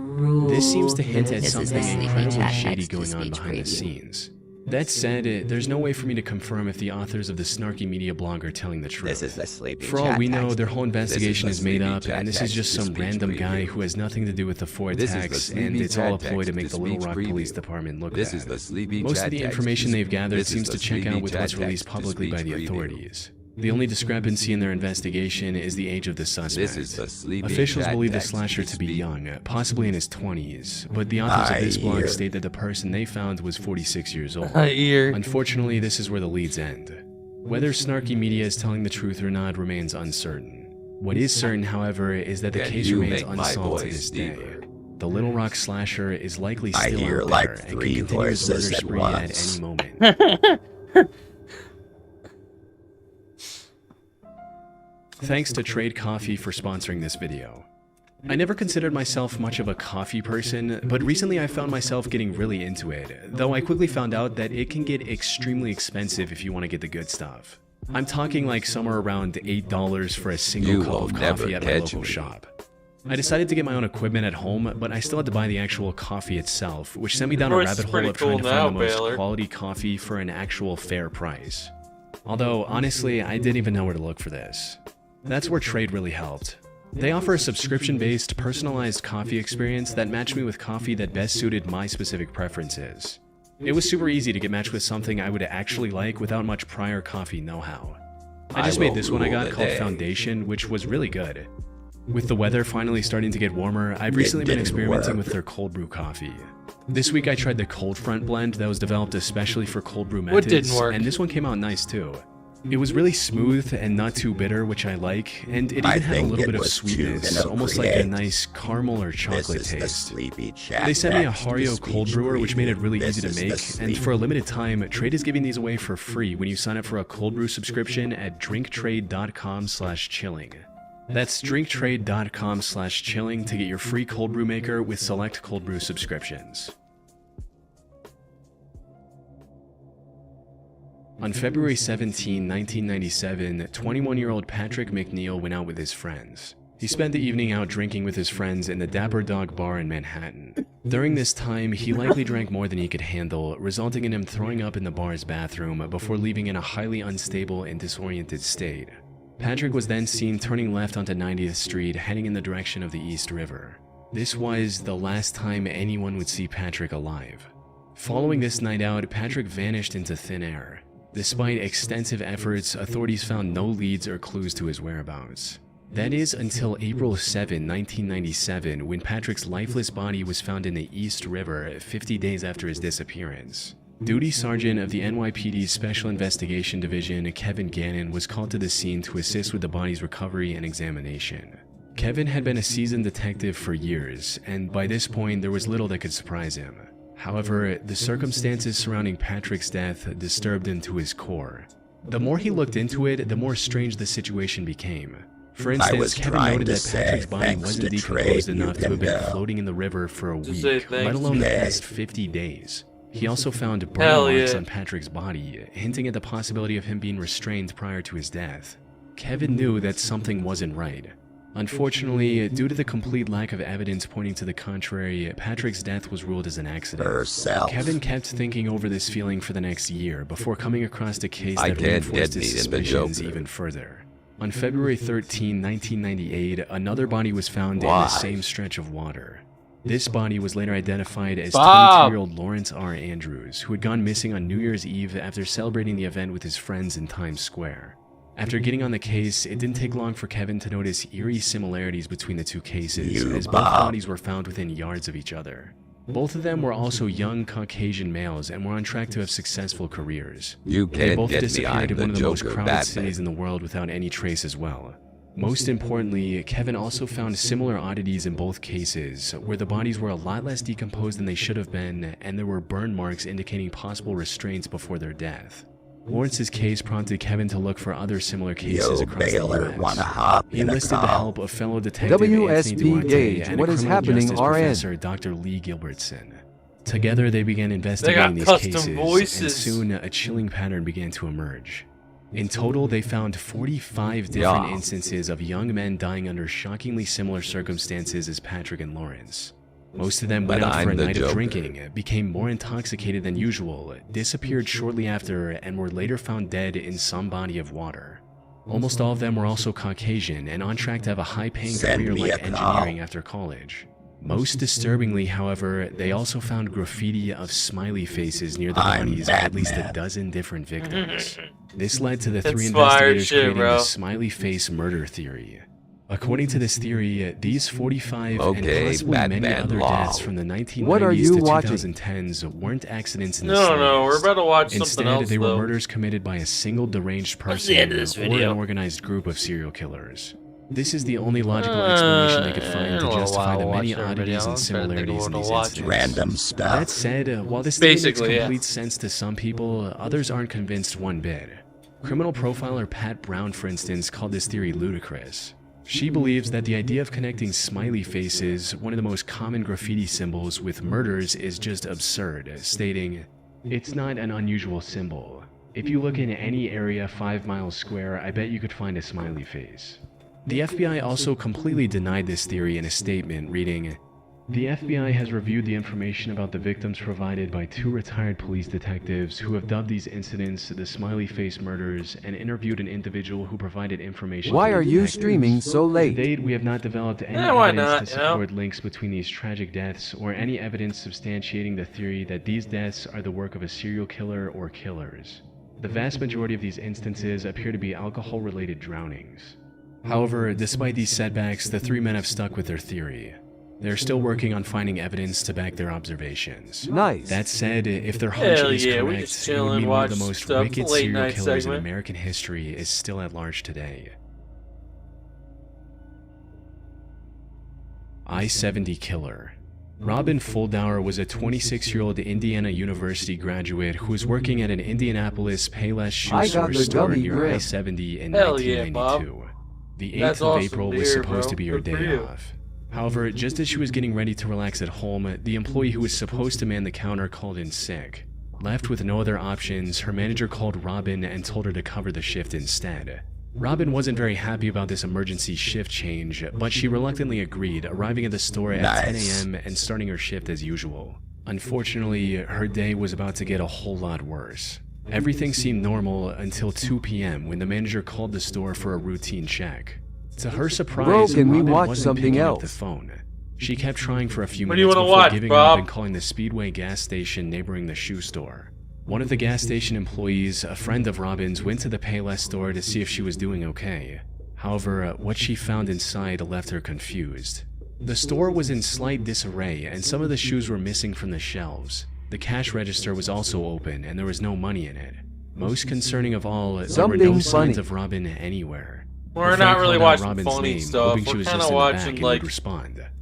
This seems to hint at something incredibly shady going on behind the scenes. That said, there's no way for me to confirm if the authors of the snarky media blog are telling the truth. This is the sleepy For all chat we know, text. their whole investigation This is is the made sleepy up, chat and this is text, just the some speech random guy preview. who has nothing to do with the Ford This is the attacks, and sleepy it's all a chat ploy to text, make the the Little speech Rock preview. Police Department look This bad. is the sleepy Most chat of the text, information the they've gathered this is seems the to check sleepy out with chat what's released text, the publicly by speech the preview. authorities. The only discrepancy in their investigation is the age of the suspect. This is the sleepy Officials chat believe the text, slasher the to be speech. young, possibly in his 20s, but the authors of this blog hear. state that the person they found was 46 years old. I hear. Unfortunately, this is where the leads end. Whether snarky media is telling the truth or not remains uncertain. What is certain, however, is that the Can case you remains make my unsolved to voice this day. deeper? The Little Rock slasher is likely I still hear out like there and 3 can continue his murder voices at spree once. at any moment. Thanks to Trade Coffee for sponsoring this video. I never considered myself much of a coffee person, but recently I found myself getting really into it, though I quickly found out that it can get extremely expensive if you want to get the good stuff. I'm talking like somewhere around $8 for a single You cup will of never coffee at my catch local me. shop. I decided to get my own equipment at home, but I still had to buy the actual coffee itself, which sent me down a Voice is rabbit hole pretty of trying to cool find now, the most Baylor. quality coffee for an actual fair price. Although, honestly, I didn't even know where to look for this. That's where Trade really helped. They offer a subscription-based, personalized coffee experience that matched me with coffee that best suited my specific preferences. It was super easy to get matched with something I would actually like without much prior coffee know-how. I just made this one I got called Foundation, which was really good. With the weather finally starting to get warmer, I've recently been experimenting with their cold brew coffee. This week I tried the Cold Front blend that was developed especially for cold brew What methods, didn't work? and this one came out nice too. It was really smooth and not too bitter, which I like, and it even had a little bit of sweetness, almost like a nice caramel or chocolate taste. They sent me a Hario cold brewer, which made it really easy to make, and for a limited time, Trade is giving these away for free when you sign up for a cold brew subscription at drinktrade.com/chilling. That's drinktrade.com/chilling to get your free cold brew maker with select cold brew subscriptions. On February 17, 1997, 21-year-old Patrick McNeil went out with his friends. He spent the evening out drinking with his friends in the Dapper Dog Bar in Manhattan. During this time, he likely drank more than he could handle, resulting in him throwing up in the bar's bathroom before leaving in a highly unstable and disoriented state. Patrick was then seen turning left onto 90th Street, heading in the direction of the East River. This was the last time anyone would see Patrick alive. Following this night out, Patrick vanished into thin air. Despite extensive efforts, authorities found no leads or clues to his whereabouts. That is until April 7, 1997, when Patrick's lifeless body was found in the East River 50 days after his disappearance. Duty Sergeant of the NYPD's Special Investigation Division, Kevin Gannon, was called to the scene to assist with the body's recovery and examination. Kevin had been a seasoned detective for years, and by this point there was little that could surprise him. However, the circumstances surrounding Patrick's death disturbed him to his core. The more he looked into it, the more strange the situation became. For instance, Kevin noted that Patrick's body wasn't decomposed enough to have been floating in the river for a week, let alone the past 50 days. He also found burn marks on Patrick's body, hinting at the possibility of him being restrained prior to his death. Kevin knew that something wasn't right. Unfortunately, due to the complete lack of evidence pointing to the contrary, Patrick's death was ruled as an accident. Kevin kept thinking over this feeling for the next year before coming across a case that reinforced his suspicions even further. On February 13, 1998, another body was found in the same stretch of water. This body was later identified as 22-year-old Lawrence R. Andrews, who had gone missing on New Year's Eve after celebrating the event with his friends in Times Square. After getting on the case, it didn't take long for Kevin to notice eerie similarities between the two cases, as both bodies were found within yards of each other. Both of them were also young Caucasian males and were on track to have successful careers. They both disappeared in one of the most crowded cities in the world without any trace as well. Most importantly, Kevin also found similar oddities in both cases, where the bodies were a lot less decomposed than they should have been, and there were burn marks indicating possible restraints before their death. Lawrence's case prompted Kevin to look for other similar cases across the U.S. He enlisted the help of fellow detective Anthony Duarte and a criminal justice professor Dr. Lee Gilbertson. Together, they began investigating these cases, and soon a chilling pattern began to emerge. In total, they found 45 different instances of young men dying under shockingly similar circumstances as Patrick and Lawrence. Most of them went out for a night of drinking, became more intoxicated than usual, disappeared shortly after, and were later found dead in some body of water. Almost all of them were also Caucasian and on track to have a high-paying career like engineering after college. Most disturbingly, however, they also found graffiti of smiley faces near the bodies of at least a dozen different victims. This led to the three investigators creating the smiley face murder theory. According to this theory, these 45 and possibly many other deaths from the 1990s to 2010s weren't accidents in the slightest. No, we're about to watch something else. Instead, they were murders committed by a single deranged person or an organized group of serial killers. This is the only logical explanation they could find to justify the many oddities and similarities in these incidents. Random stuff. That said, while this theory makes complete sense to some people, others aren't convinced one bit. Criminal profiler Pat Brown, for instance, called this theory ludicrous. She believes that the idea of connecting smiley faces, one of the most common graffiti symbols, with murders is just absurd, stating, "It's not an unusual symbol. If you look in any area 5 miles square, I bet you could find a smiley face." The FBI also completely denied this theory in a statement, reading, "The FBI has reviewed the information about the victims provided by 2 retired police detectives who have dubbed these incidents the smiley face murders and interviewed an individual who provided information." Why are you streaming so late? To date, we have not developed any evidence to support links between these tragic deaths or any evidence substantiating the theory that these deaths are the work of a serial killer or killers. The vast majority of these instances appear to be alcohol-related drownings. However, despite these setbacks, the 3 men have stuck with their theory. They're still working on finding evidence to back their observations. Nice. That said, if their hunch is correct, it would mean one of the most wicked serial killers in American history is still at large today. I-70 killer. Robin Fuldauer was a 26-year-old Indiana University graduate who was working at an Indianapolis Payless shoe store near I-70 in 1992. The 8th of April was supposed to be her day off. However, just as she was getting ready to relax at home, the employee who was supposed to man the counter called in sick. Left with no other options, her manager called Robin and told her to cover the shift instead. Robin wasn't very happy about this emergency shift change, but she reluctantly agreed, arriving at the store at 10 a.m. and starting her shift as usual. Unfortunately, her day was about to get a whole lot worse. Everything seemed normal until 2 p.m. when the manager called the store for a routine check. To her surprise, Robin wasn't picking up the phone. She kept trying for a few minutes before giving up and calling the Speedway gas station neighboring the shoe store. One of the gas station employees, a friend of Robin's, went to the Payless store to see if she was doing okay. However, what she found inside left her confused. The store was in slight disarray and some of the shoes were missing from the shelves. The cash register was also open and there was no money in it. Most concerning of all, there were no signs of Robin anywhere. We're not really watching funny stuff. We're kind of watching like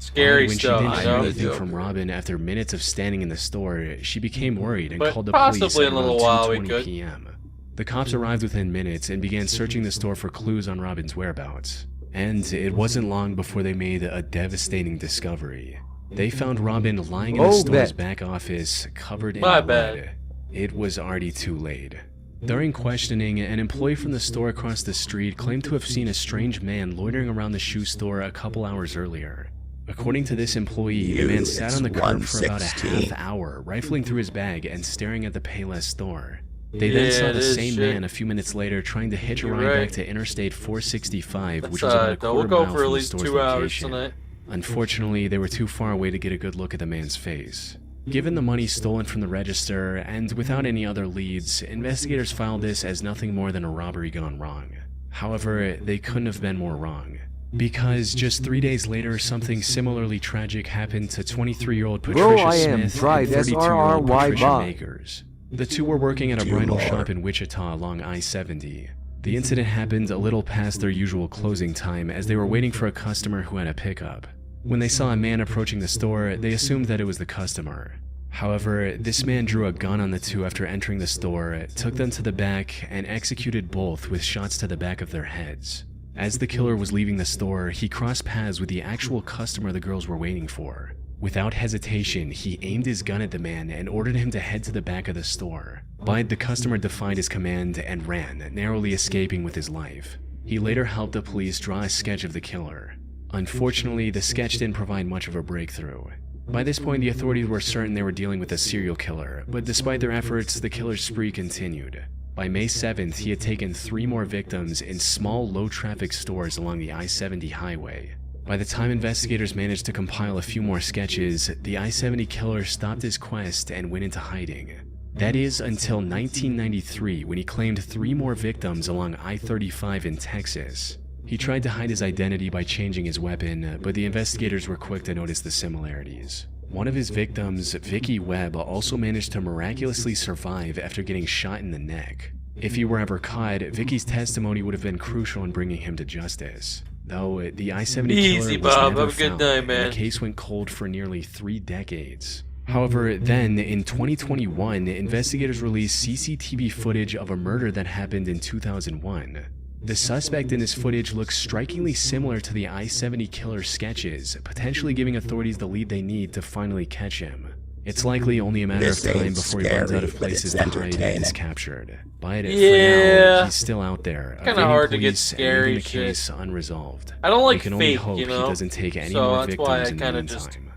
scary stuff. When she didn't hear anything from Robin after minutes of standing in the store, she became worried and called the police at around 2:20 p.m. The cops arrived within minutes and began searching the store for clues on Robin's whereabouts. And it wasn't long before they made a devastating discovery. They found Robin lying in the store's back office, covered in blood. It was already too late. During questioning, an employee from the store across the street claimed to have seen a strange man loitering around the shoe store a couple hours earlier. According to this employee, the man sat on the curb for about a half hour, rifling through his bag and staring at the Payless store. They then saw the same man a few minutes later trying to hitch a ride back to Interstate 465, which was about a quarter mile from the store's location. Unfortunately, they were too far away to get a good look at the man's face. Given the money stolen from the register, and without any other leads, investigators filed this as nothing more than a robbery gone wrong. However, they couldn't have been more wrong. Because just 3 days later, something similarly tragic happened to 23-year-old Patricia Smith and 32-year-old Patricia Makers. The two were working at a bridal shop in Wichita along I-70. The incident happened a little past their usual closing time as they were waiting for a customer who had a pickup. When they saw a man approaching the store, they assumed that it was the customer. However, this man drew a gun on the two after entering the store, took them to the back, and executed both with shots to the back of their heads. As the killer was leaving the store, he crossed paths with the actual customer the girls were waiting for. Without hesitation, he aimed his gun at the man and ordered him to head to the back of the store. But the customer defied his command and ran, narrowly escaping with his life. He later helped the police draw a sketch of the killer. Unfortunately, the sketch didn't provide much of a breakthrough. By this point, the authorities were certain they were dealing with a serial killer, but despite their efforts, the killer's spree continued. By May 7th, he had taken 3 more victims in small, low-traffic stores along the I-70 highway. By the time investigators managed to compile a few more sketches, the I-70 killer stopped his quest and went into hiding. That is, until 1993, when he claimed 3 more victims along I-35 in Texas. He tried to hide his identity by changing his weapon, but the investigators were quick to notice the similarities. One of his victims, Vicky Webb, also managed to miraculously survive after getting shot in the neck. If he were ever caught, Vicky's testimony would have been crucial in bringing him to justice. Though the I-70 killer was never found, and the case went cold for nearly 3 decades. However, then, in 2021, investigators released CCTV footage of a murder that happened in 2001. The suspect in this footage looks strikingly similar to the I-70 killer's sketches, potentially giving authorities the lead they need to finally catch him. It's likely only a matter of time before he runs out of places to hide and is captured. But for now, he's still out there, kinda hard to get scary the case unresolved. I don't like we can only fake, hope you know? he doesn't take any more victims in the meantime.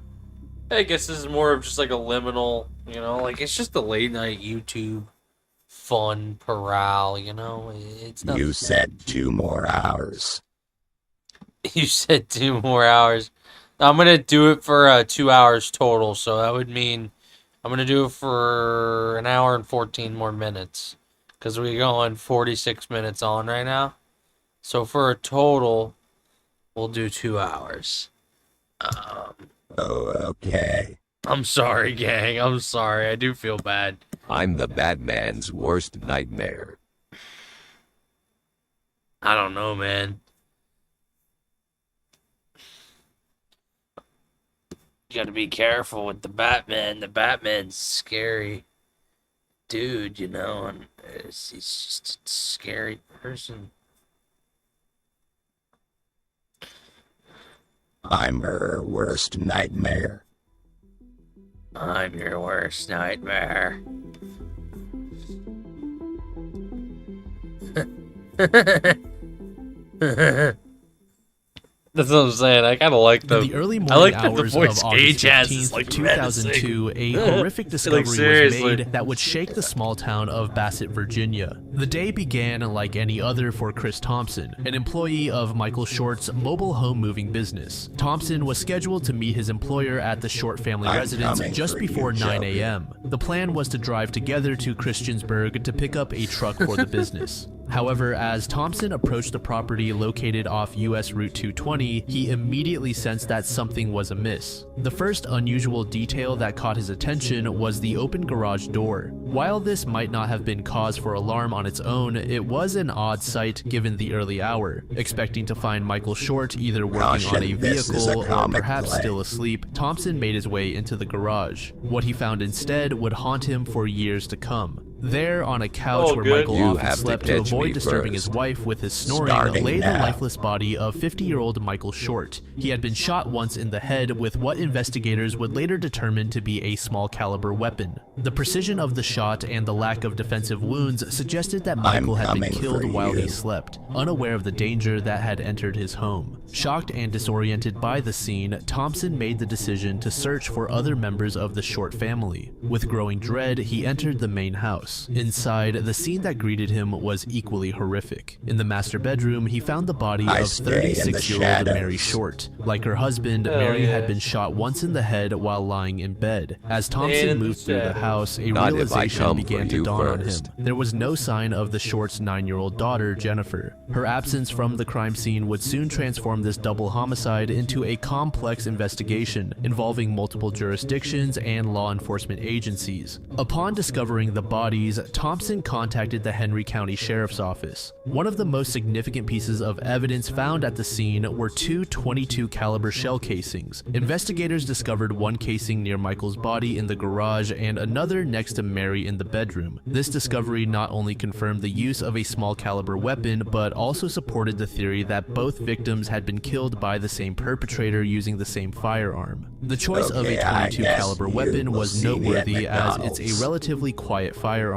I guess this is more of just like a liminal, you know, like it's just a late night YouTube fun parole, you know. It's not. You said 2 more hours. You said 2 more hours. I'm gonna do it for 2 hours total, so that would mean I'm gonna do it for 1 hour and 14 more minutes, because we're going 46 minutes on right now. So for a total, we'll do 2 hours. Oh, okay. I'm sorry, gang. I'm sorry. I do feel bad. I'm the Batman's worst nightmare. I don't know, man. You gotta be careful with the Batman. The Batman's scary dude, you know, and he's just a scary person. I'm her worst nightmare. I'm your worst nightmare. That's what I'm saying. I kind of like the. In the early I like morning that the hours voice of August Gage has 15th, is like 2002, a horrific discovery was made that would shake the small town of Bassett, Virginia. The day began like any other for Chris Thompson, an employee of Michael Short's mobile home moving business. Thompson was scheduled to meet his employer at the Short family residence just before 9 a.m. The plan was to drive together to Christiansburg to pick up a truck for the business. However, as Thompson approached the property located off US Route 220, he immediately sensed that something was amiss. The first unusual detail that caught his attention was the open garage door. While this might not have been cause for alarm on its own, it was an odd sight given the early hour. Expecting to find Michael Short either working on a vehicle or perhaps still asleep, Thompson made his way into the garage. What he found instead would haunt him for years to come. There, on a couch where Michael often slept to avoid disturbing his wife with his snoring, lay the lifeless body of 50-year-old Michael Short. He had been shot once in the head with what investigators would later determine to be a small-caliber weapon. The precision of the shot and the lack of defensive wounds suggested that Michael had been killed while he slept, unaware of the danger that had entered his home. Shocked and disoriented by the scene, Thompson made the decision to search for other members of the Short family. With growing dread, he entered the main house. Inside, the scene that greeted him was equally horrific. In the master bedroom, he found the body of 36-year-old Mary Short. Like her husband, Mary had been shot once in the head while lying in bed. As Thompson moved through the house, a realization began to dawn on him. There was no sign of the Short's 9-year-old daughter, Jennifer. Her absence from the crime scene would soon transform this double homicide into a complex investigation involving multiple jurisdictions and law enforcement agencies. Upon discovering the bodies, Thompson contacted the Henry County Sheriff's Office. One of the most significant pieces of evidence found at the scene were 2 .22 caliber shell casings. Investigators discovered one casing near Michael's body in the garage and another next to Mary in the bedroom. This discovery not only confirmed the use of a small caliber weapon, but also supported the theory that both victims had been killed by the same perpetrator using the same firearm. The choice of a .22 caliber weapon was noteworthy as it's a relatively quiet firearm.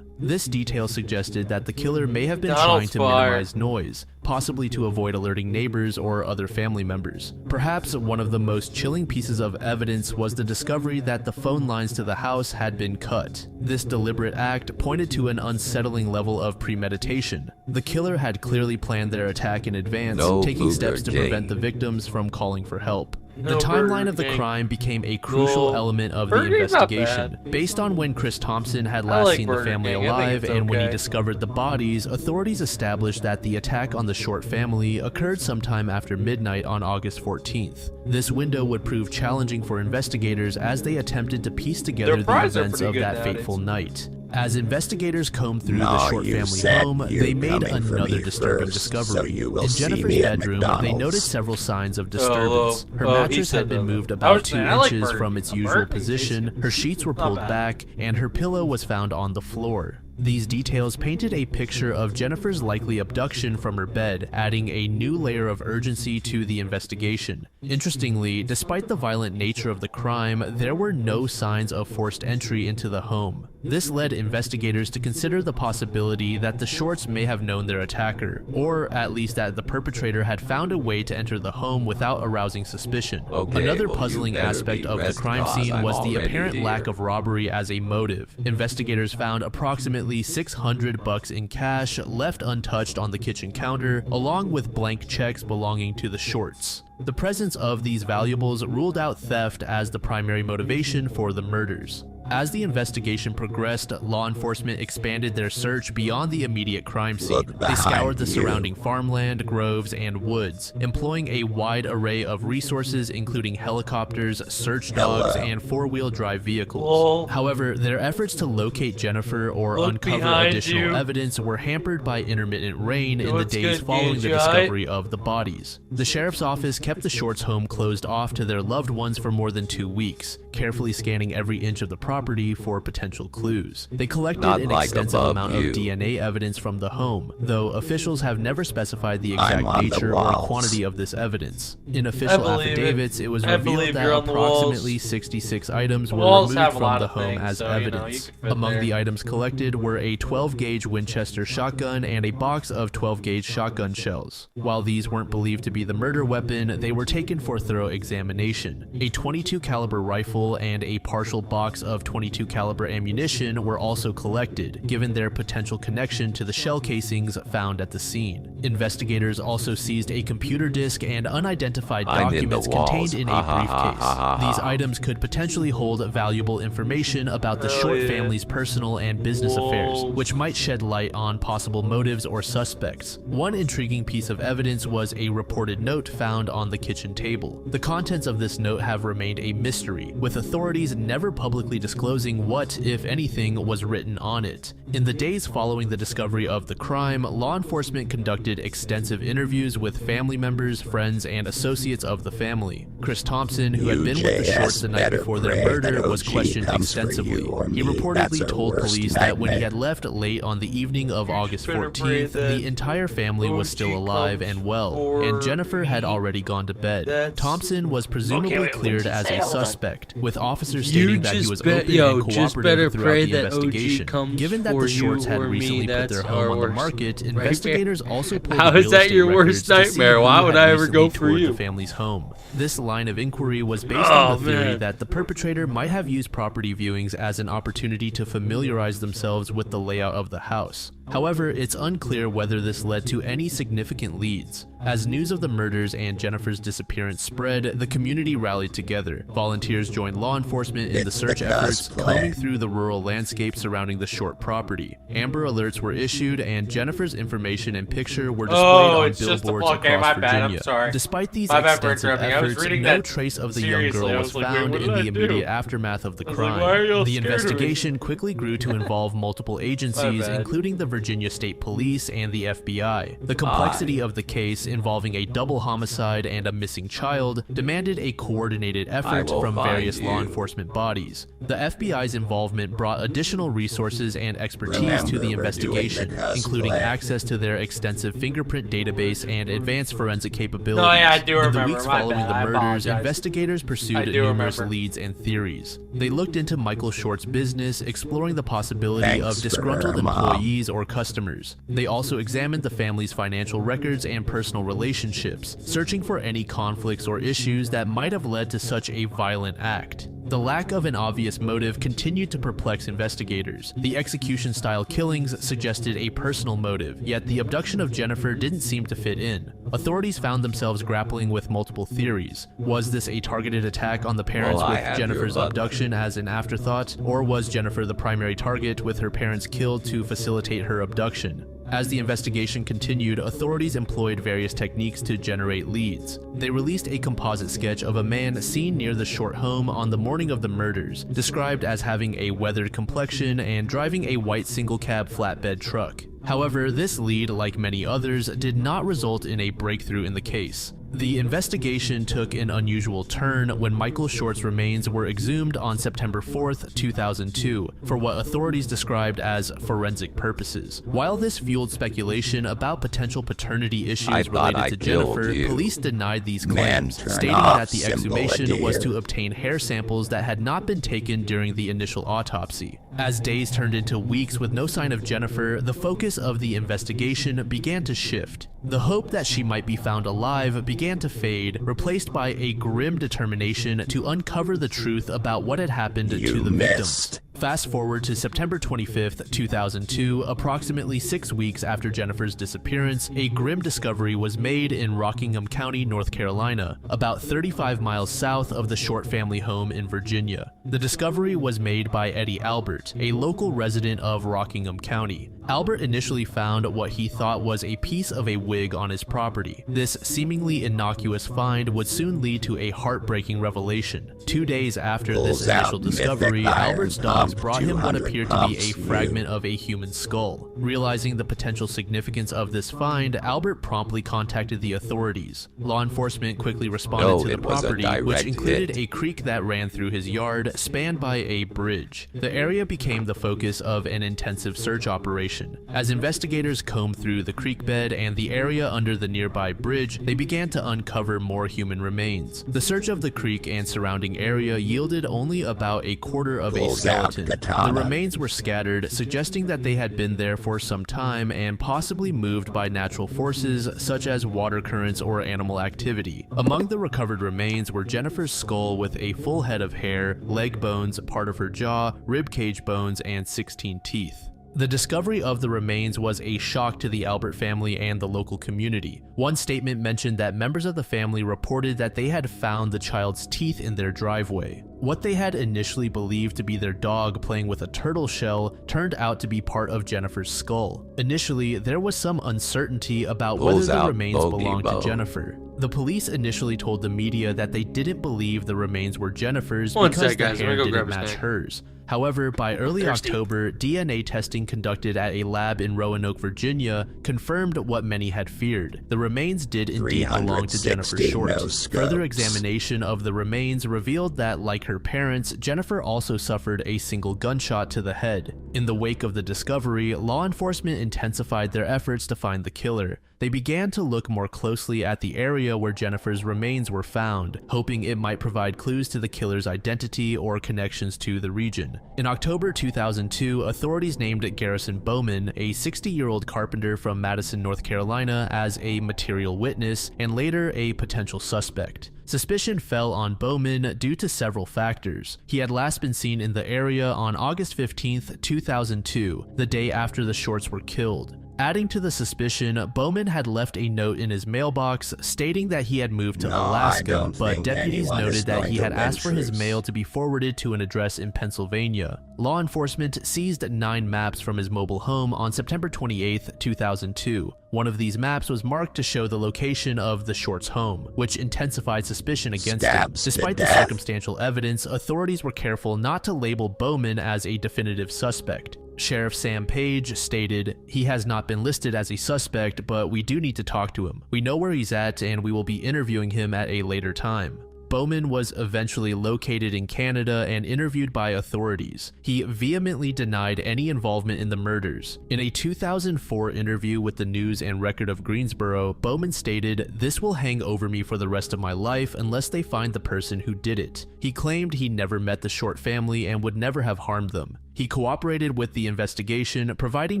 This detail suggested that the killer may have been Donald's trying to minimize noise, possibly to avoid alerting neighbors or other family members. Perhaps one of the most chilling pieces of evidence was the discovery that the phone lines to the house had been cut. This deliberate act pointed to an unsettling level of premeditation. The killer had clearly planned their attack in advance, taking steps to prevent the victims from calling for help. The timeline of the crime became a crucial element of the investigation. Based on when Chris Thompson had last seen the family alive and when he discovered the bodies, authorities established that the attack on the Short family occurred sometime after midnight on August 14th. This window would prove challenging for investigators as they attempted to piece together the events of that fateful night. As investigators combed through the Short family home, they made another disturbing discovery. In Jennifer's bedroom, they noted several signs of disturbance. Her mattress had been moved about 2 inches from its usual position, her sheets were pulled back, and her pillow was found on the floor. These details painted a picture of Jennifer's likely abduction from her bed, adding a new layer of urgency to the investigation. Interestingly, despite the violent nature of the crime, there were no signs of forced entry into the home. This led investigators to consider the possibility that the Shorts may have known their attacker, or at least that the perpetrator had found a way to enter the home without arousing suspicion. Another puzzling aspect of the crime scene was the apparent lack of robbery as a motive. Investigators found approximately $600 in cash left untouched on the kitchen counter, along with blank checks belonging to the Shorts. The presence of these valuables ruled out theft as the primary motivation for the murders. As the investigation progressed, law enforcement expanded their search beyond the immediate crime scene. They scoured the surrounding farmland, groves, and woods, employing a wide array of resources including helicopters, search dogs, and four-wheel drive vehicles. However, their efforts to locate Jennifer or uncover additional evidence were hampered by intermittent rain in the days following the discovery of the bodies. The sheriff's office kept the Shorts' home closed off to their loved ones for more than 2 weeks, carefully scanning every inch of the property for potential clues. They collected an extensive amount of DNA evidence from the home, though officials have never specified the exact nature or quantity of this evidence. In official affidavits, it was revealed that approximately 66 items were removed from the home as evidence. Among the items collected were a 12-gauge Winchester shotgun and a box of 12-gauge shotgun shells. While these weren't believed to be the murder weapon, they were taken for thorough examination. A .22 caliber rifle and a partial box of .22 caliber ammunition were also collected, given their potential connection to the shell casings found at the scene. Investigators also seized a computer disk and unidentified documents contained in a briefcase. These items could potentially hold valuable information about the Short family's personal and business affairs, which might shed light on possible motives or suspects. One intriguing piece of evidence was a reported note found on the kitchen table. The contents of this note have remained a mystery, with authorities never publicly disclosing what, if anything, was written on it. In the days following the discovery of the crime, law enforcement conducted extensive interviews with family members, friends, and associates of the family. Chris Thompson, who had been with the Shorts the night before their murder, was questioned extensively. He reportedly told police that when he had left late on the evening of August 14th, the entire family was still alive and well, and Jennifer had already gone to bed. Thompson was presumably cleared as a suspect, with officers stating that he was open and cooperative throughout the investigation. Given that the Shorts had recently put their home on the market, investigators also pulled How is that your worst nightmare? Why would I ever go for you? The family's home. This line of inquiry was based on the theory that the perpetrator might have used property viewings as an opportunity to familiarize themselves with the layout of the house. However, it's unclear whether this led to any significant leads. As news of the murders and Jennifer's disappearance spread, the community rallied together. Volunteers joined law enforcement in the search efforts, combing through the rural landscape surrounding the Short property. Amber alerts were issued, and Jennifer's information and picture were displayed on billboards across Virginia. Despite these extensive efforts, no trace of the young girl was found in the immediate aftermath of the crime. The investigation quickly grew to involve multiple agencies, including the Virginia State Police and the FBI. The complexity of the case, involving a double homicide and a missing child, demanded a coordinated effort from various law enforcement bodies. The FBI's involvement brought additional resources and expertise to the investigation, including access to their extensive fingerprint database and advanced forensic capabilities. Oh yeah, I do remember. In the weeks My following bad. the I murders, apologize. investigators pursued numerous leads and theories. They looked into Michael Short's business, exploring the possibility of disgruntled employees or customers. They also examined the family's financial records and personal relationships, searching for any conflicts or issues that might have led to such a violent act. The lack of an obvious motive continued to perplex investigators. The execution-style killings suggested a personal motive, yet the abduction of Jennifer didn't seem to fit in. Authorities found themselves grappling with multiple theories. Was this a targeted attack on the parents with Jennifer's abduction as an afterthought, or was Jennifer the primary target with her parents killed to facilitate her abduction? As the investigation continued, authorities employed various techniques to generate leads. They released a composite sketch of a man seen near the Short home on the morning of the murders, described as having a weathered complexion and driving a white single-cab flatbed truck. However, this lead, like many others, did not result in a breakthrough in the case. The investigation took an unusual turn when Michael Short's remains were exhumed on September 4th, 2002, for what authorities described as forensic purposes. While this fueled speculation about potential paternity issues related to Jennifer, police denied these claims, stating that the exhumation was to obtain hair samples that had not been taken during the initial autopsy. As days turned into weeks with no sign of Jennifer, the focus of the investigation began to shift. The hope that she might be found alive began to fade, replaced by a grim determination to uncover the truth about what had happened to the victims. Fast forward to September 25th, 2002, approximately 6 weeks after Jennifer's disappearance, a grim discovery was made in Rockingham County, North Carolina, about 35 miles south of the Short family home in Virginia. The discovery was made by Eddie Albert, a local resident of Rockingham County. Albert initially found what he thought was a piece of a wig on his property. This seemingly innocuous find would soon lead to a heartbreaking revelation. 2 days after this initial discovery, Albert's dogs brought him what appeared to be a fragment of a human skull. Realizing the potential significance of this find, Albert promptly contacted the authorities. Law enforcement quickly responded to the property, which included a creek that ran through his yard, spanned by a bridge. The area became the focus of an intensive search operation. As investigators combed through the creek bed and the area under the nearby bridge, they began to uncover more human remains. The search of the creek and surrounding area yielded only about a quarter of a skeleton. The remains were scattered, suggesting that they had been there for some time and possibly moved by natural forces such as water currents or animal activity. Among the recovered remains were Jennifer's skull with a full head of hair, leg bones, part of her jaw, rib cage bones, and 16 teeth. The discovery of the remains was a shock to the Albert family and the local community. One statement mentioned that members of the family reported that they had found the child's teeth in their driveway. What they had initially believed to be their dog playing with a turtle shell turned out to be part of Jennifer's skull. Initially, there was some uncertainty about whether the remains belonged to Jennifer. The police initially told the media that they didn't believe the remains were Jennifer's because the hair didn't match hers. However, by early October, DNA testing conducted at a lab in Roanoke, Virginia, confirmed what many had feared. The remains did indeed belong to Jennifer Short. Further examination of the remains revealed that, like her parents, Jennifer also suffered a single gunshot to the head. In the wake of the discovery, law enforcement intensified their efforts to find the killer. They began to look more closely at the area where Jennifer's remains were found, hoping it might provide clues to the killer's identity or connections to the region. In October 2002, authorities named Garrison Bowman, a 60-year-old carpenter from Madison, North Carolina, as a material witness and later a potential suspect. Suspicion fell on Bowman due to several factors. He had last been seen in the area on August 15, 2002, the day after the Shorts were killed. Adding to the suspicion, Bowman had left a note in his mailbox stating that he had moved to Alaska, but deputies noted that he had asked for his mail to be forwarded to an address in Pennsylvania. Law enforcement seized 9 maps from his mobile home on September 28, 2002. One of these maps was marked to show the location of the Shorts' home, which intensified suspicion against him. Despite the circumstantial evidence, authorities were careful not to label Bowman as a definitive suspect. Sheriff Sam Page stated, "He has not been listed as a suspect, but we do need to talk to him. We know where he's at and we will be interviewing him at a later time." Bowman was eventually located in Canada and interviewed by authorities. He vehemently denied any involvement in the murders. In a 2004 interview with the News and Record of Greensboro, Bowman stated, "This will hang over me for the rest of my life unless they find the person who did it." He claimed he never met the Short family and would never have harmed them. He cooperated with the investigation, providing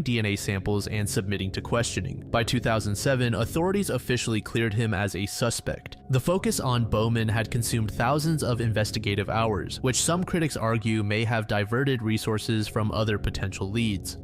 DNA samples and submitting to questioning. By 2007, authorities officially cleared him as a suspect. The focus on Bowman had consumed thousands of investigative hours, which some critics argue may have diverted resources from other potential leads.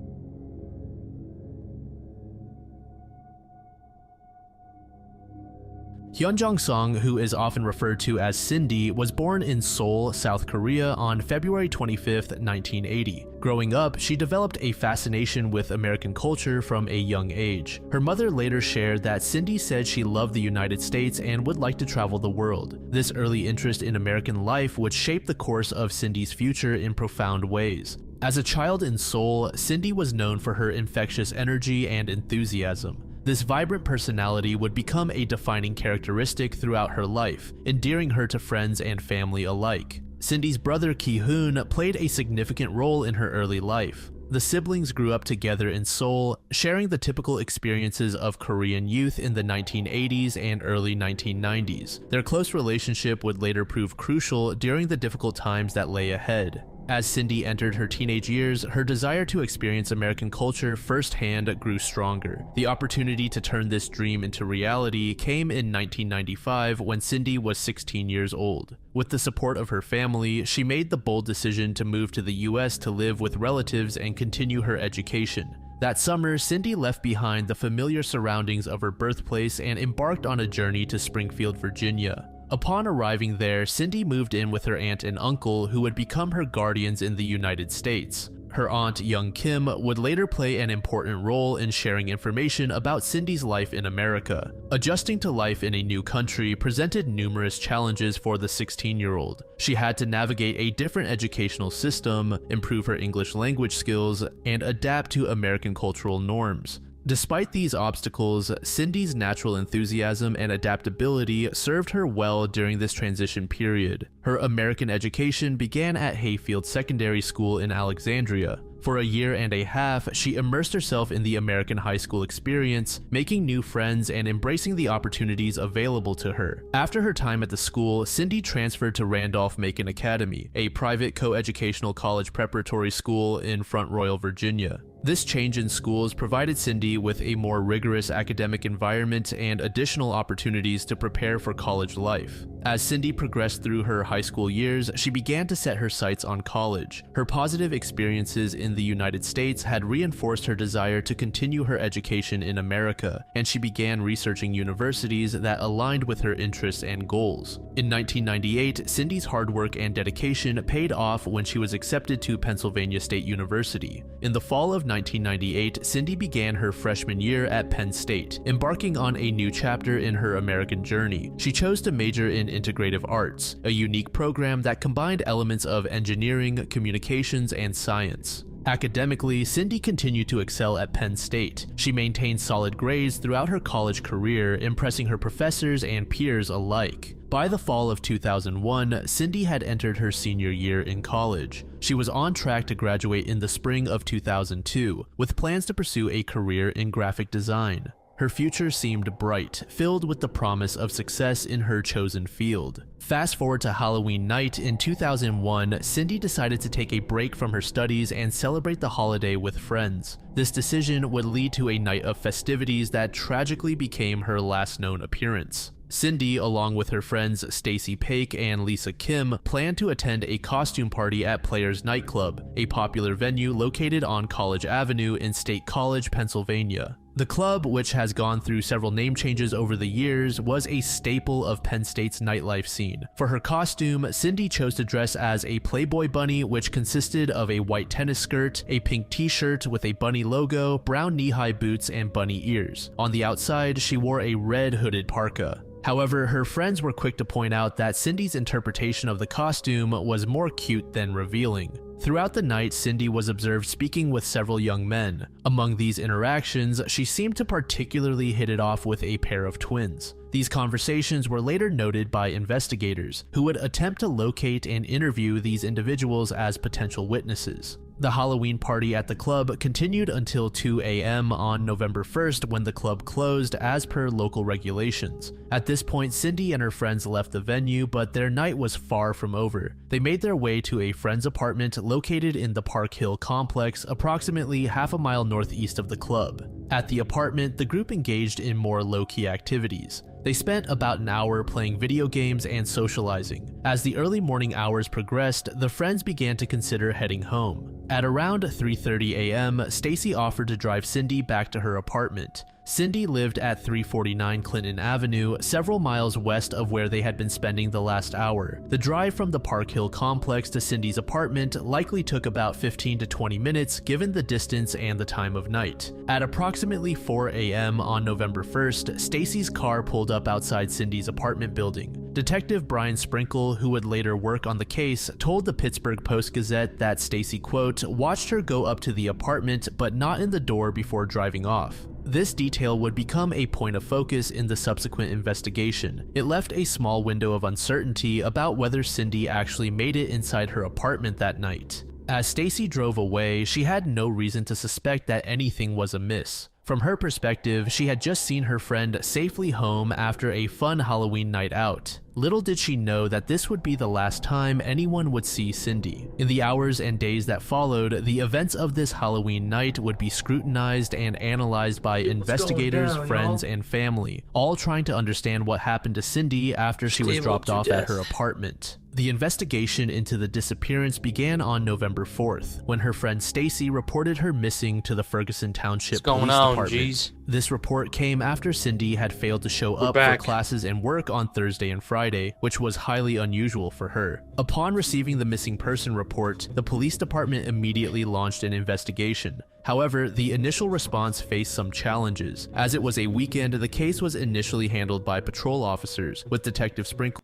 Hyun Song, who is often referred to as Cindy, was born in Seoul, South Korea on February 25, 1980. Growing up, she developed a fascination with American culture from a young age. Her mother later shared that Cindy said she loved the United States and would like to travel the world. This early interest in American life would shape the course of Cindy's future in profound ways. As a child in Seoul, Cindy was known for her infectious energy and enthusiasm. This vibrant personality would become a defining characteristic throughout her life, endearing her to friends and family alike. Cindy's brother Ki-hoon played a significant role in her early life. The siblings grew up together in Seoul, sharing the typical experiences of Korean youth in the 1980s and early 1990s. Their close relationship would later prove crucial during the difficult times that lay ahead. As Cindy entered her teenage years, her desire to experience American culture firsthand grew stronger. The opportunity to turn this dream into reality came in 1995 when Cindy was 16 years old. With the support of her family, she made the bold decision to move to the US to live with relatives and continue her education. That summer, Cindy left behind the familiar surroundings of her birthplace and embarked on a journey to Springfield, Virginia. Upon arriving there, Cindy moved in with her aunt and uncle, who would become her guardians in the United States. Her aunt, Young Kim, would later play an important role in sharing information about Cindy's life in America. Adjusting to life in a new country presented numerous challenges for the 16-year-old. She had to navigate a different educational system, improve her English language skills, and adapt to American cultural norms. Despite these obstacles, Cindy's natural enthusiasm and adaptability served her well during this transition period. Her American education began at Hayfield Secondary School in Alexandria. For a year and a half, she immersed herself in the American high school experience, making new friends and embracing the opportunities available to her. After her time at the school, Cindy transferred to Randolph-Macon Academy, a private coeducational college preparatory school in Front Royal, Virginia. This change in schools provided Cindy with a more rigorous academic environment and additional opportunities to prepare for college life. As Cindy progressed through her high school years, she began to set her sights on college. Her positive experiences in the United States had reinforced her desire to continue her education in America, and she began researching universities that aligned with her interests and goals. In 1998, Cindy's hard work and dedication paid off when she was accepted to Pennsylvania State University. In the fall of 1998, Cindy began her freshman year at Penn State, embarking on a new chapter in her American journey. She chose to major in integrative arts, a unique program that combined elements of engineering, communications, and science. Academically, Cindy continued to excel at Penn State. She maintained solid grades throughout her college career, impressing her professors and peers alike. By the fall of 2001, Cindy had entered her senior year in college. She was on track to graduate in the spring of 2002, with plans to pursue a career in graphic design. Her future seemed bright, filled with the promise of success in her chosen field. Fast forward to Halloween night in 2001, Cindy decided to take a break from her studies and celebrate the holiday with friends. This decision would lead to a night of festivities that tragically became her last known appearance. Cindy, along with her friends Stacy Paik and Lisa Kim, planned to attend a costume party at Players Nightclub, a popular venue located on College Avenue in State College, Pennsylvania. The club, which has gone through several name changes over the years, was a staple of Penn State's nightlife scene. For her costume, Cindy chose to dress as a Playboy bunny, which consisted of a white tennis skirt, a pink t-shirt with a bunny logo, brown knee-high boots, and bunny ears. On the outside, she wore a red hooded parka. However, her friends were quick to point out that Cindy's interpretation of the costume was more cute than revealing. Throughout the night, Cindy was observed speaking with several young men. Among these interactions, she seemed to particularly hit it off with a pair of twins. These conversations were later noted by investigators, who would attempt to locate and interview these individuals as potential witnesses. The Halloween party at the club continued until 2 a.m. on November 1st when the club closed as per local regulations. At this point, Cindy and her friends left the venue, but their night was far from over. They made their way to a friend's apartment located in the Park Hill complex, approximately half a mile northeast of the club. At the apartment, the group engaged in more low-key activities. They spent about an hour playing video games and socializing. As the early morning hours progressed, the friends began to consider heading home. At around 3:30 a.m., Stacy offered to drive Cindy back to her apartment. Cindy lived at 349 Clinton Avenue, several miles west of where they had been spending the last hour. The drive from the Park Hill complex to Cindy's apartment likely took about 15 to 20 minutes given the distance and the time of night. At approximately 4 a.m. on November 1st, Stacy's car pulled up outside Cindy's apartment building. Detective Brian Sprinkle, who would later work on the case, told the Pittsburgh Post-Gazette that Stacy, quote, watched her go up to the apartment but not in the door before driving off. This detail would become a point of focus in the subsequent investigation. It left a small window of uncertainty about whether Cindy actually made it inside her apartment that night. As Stacy drove away, she had no reason to suspect that anything was amiss. From her perspective, she had just seen her friend safely home after a fun Halloween night out. Little did she know that this would be the last time anyone would see Cindy. In the hours and days that followed, the events of this Halloween night would be scrutinized and analyzed by investigators, friends, and family, all trying to understand what happened to Cindy after she was dropped off at her apartment. The investigation into the disappearance began on November 4th, when her friend Stacy reported her missing to the Ferguson Township Police Department. Geez? This report came after Cindy had failed to show up for classes and work on Thursday and Friday, which was highly unusual for her. Upon receiving the missing person report, the police department immediately launched an investigation. However, the initial response faced some challenges. As it was a weekend, the case was initially handled by patrol officers, with Detective Sprinkle.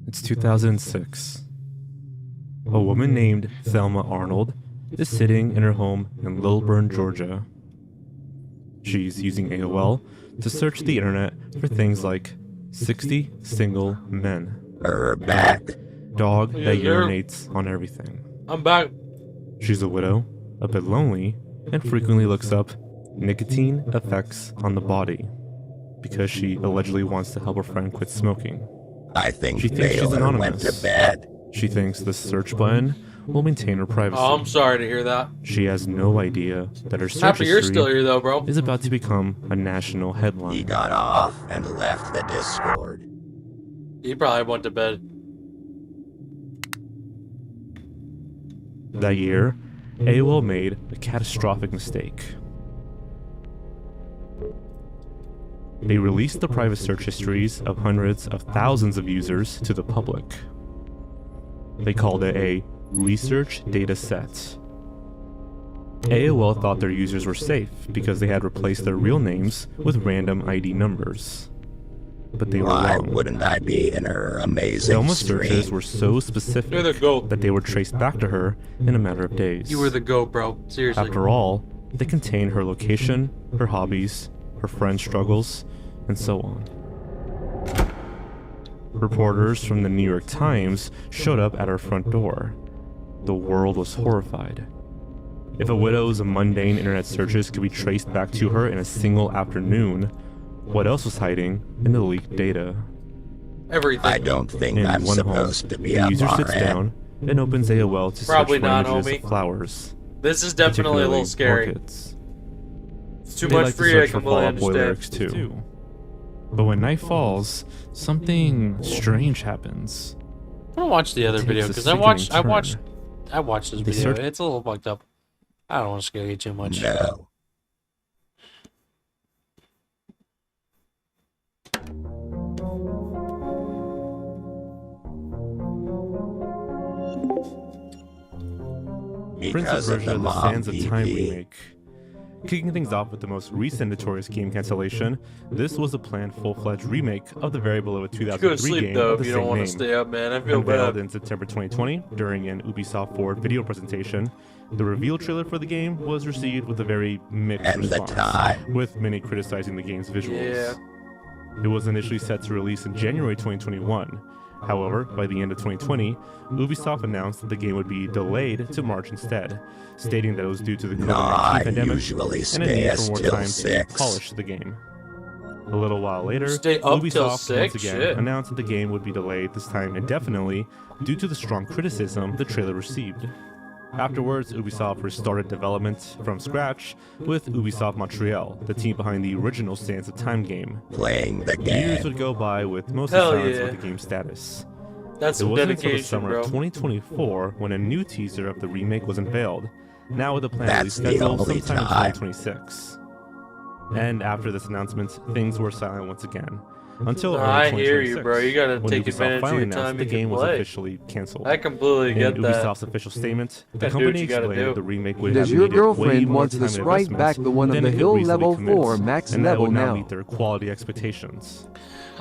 It's 2006. A woman named Thelma Arnold is sitting in her home in Lilburn, Georgia. She's using AOL to search the internet for things like 60 single men. Back. Dog that urinates on everything. I'm back. She's a widow, a bit lonely, and frequently looks up nicotine effects on the body because she allegedly wants to help her friend quit smoking. I think she thinks she's anonymous. Went to bed. She thinks the search button will maintain her privacy. Oh, I'm sorry to hear that. She has no idea that her search Happy you're history still here though, bro. is about to become a national headline. He got off and left the Discord. He probably went to bed. That year, AOL made a catastrophic mistake. They released the private search histories of hundreds of thousands of users to the public. They called it a research data set. AOL thought their users were safe because they had replaced their real names with random ID numbers. But they were wrong. Why wouldn't I be in her amazing Thelma's stream? searches were so specific that they were traced back to her in a matter of days. You were the GOAT, bro. Seriously. After all, they contained her location, her hobbies, her friends' struggles, and so on. Reporters from the New York Times showed up at her front door. The world was horrified. If a widow's mundane internet searches could be traced back to her in a single afternoon, what else was hiding in the leaked data? Everything. I don't think In I'm one supposed home, to be the a user sits barhead. down and opens AOL to Probably search for not, images homie. of flowers. This is definitely a little particularly scary. orchids. It's too They much like for to you, I search for completely Fall Out Boy understand. lyrics too. But when night falls, something strange happens. I'm gonna watch the other It video takes a because I sickening watched this They video. search- It's a little fucked up. I don't want to scare you too much. No. Prince of Because of Persia: the The mob Sands of Time VP. remake. Kicking things off with the most recent notorious game cancellation, this was a planned full-fledged remake of the very beloved Go to 2003 sleep game though of the if you same don't want name. to stay up, man. I feel Unveiled bad. in September 2020 during an Ubisoft Forward video presentation, the reveal trailer for the game was received with a very mixed And the response, time. with many criticizing the game's visuals. Yeah. It was initially set to release in January 2021. However, by the end of 2020, Ubisoft announced that the game would be delayed to March instead, stating that it was due to the No, I COVID-19 pandemic usually and a stay need for more till time to 6. polish the game. A little while later, Stay up till Ubisoft 6? once again Shit. announced that the game would be delayed, this time indefinitely, due to the strong criticism the trailer received. Afterwards, Ubisoft restarted development from scratch with Ubisoft Montreal, the team behind the original Sands of Time game. Playing the Years game. would go by with mostly Hell silence yeah. about the game's status. That's It some wasn't until the dedication, summer bro. of 2024 when a new teaser of the remake was unveiled, now with a plan That's release the schedule only sometime in time. 2026. And after this announcement, things were silent once again. Until No, early I 2026, hear you, bro. You gotta when take Ubisoft advantage of finally your announced time the you game can was play. officially cancelled. I completely In get that. Ubisoft's official statement, the Gotta do company what you gotta explained do. that the remake would Does have your needed way girlfriend more wants time to and strike investment back the one of than the it could Hill reasonably level commit, 4 max and that level would not now? meet their quality expectations.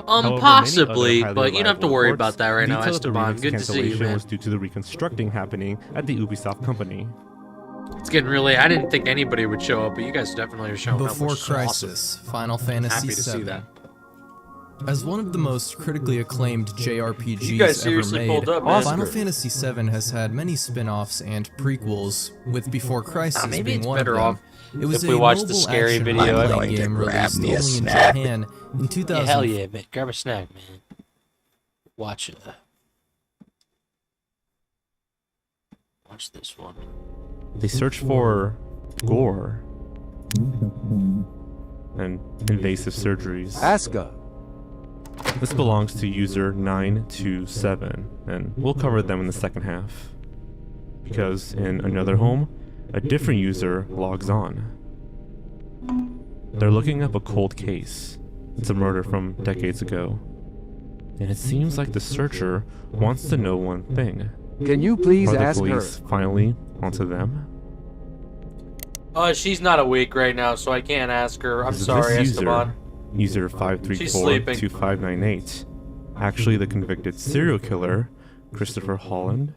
However, many Possibly, other but you don't have to highly worry reliable about that right now, reports detail that the Esteban. remake's Good to see you, cancellation man. was due to the reconstructing happening at the Ubisoft company. It's getting really. I didn't think anybody would show up, but you guys definitely are showing up. Before which is awesome. Crisis, Final Fantasy Happy to see VII. that. As one of the most critically acclaimed JRPGs You guys ever seriously made, pulled up, man. Final Fantasy VII has had many spin-offs and prequels, with Before Crisis maybe being it's one better of them. off It was if we a watch the mobile scary action video. role-playing I'm going to game grab released me a only in snack. Japan in 2000. Yeah, hell yeah, man. Grab a snack, man. Watch it. Watch this one. They search for gore and invasive surgeries. Asuka. This belongs to user 927, and we'll cover them in the second half. Because in another home, a different user logs on. They're looking up a cold case. It's a murder from decades ago. And it seems like the searcher wants to know one thing. Can you please Are the ask her? police finally onto them? She's not awake right now, so I can't ask her. I'm Is sorry, this Esteban. User She's sleeping. 534-2598, actually the convicted serial killer, Christopher Holland?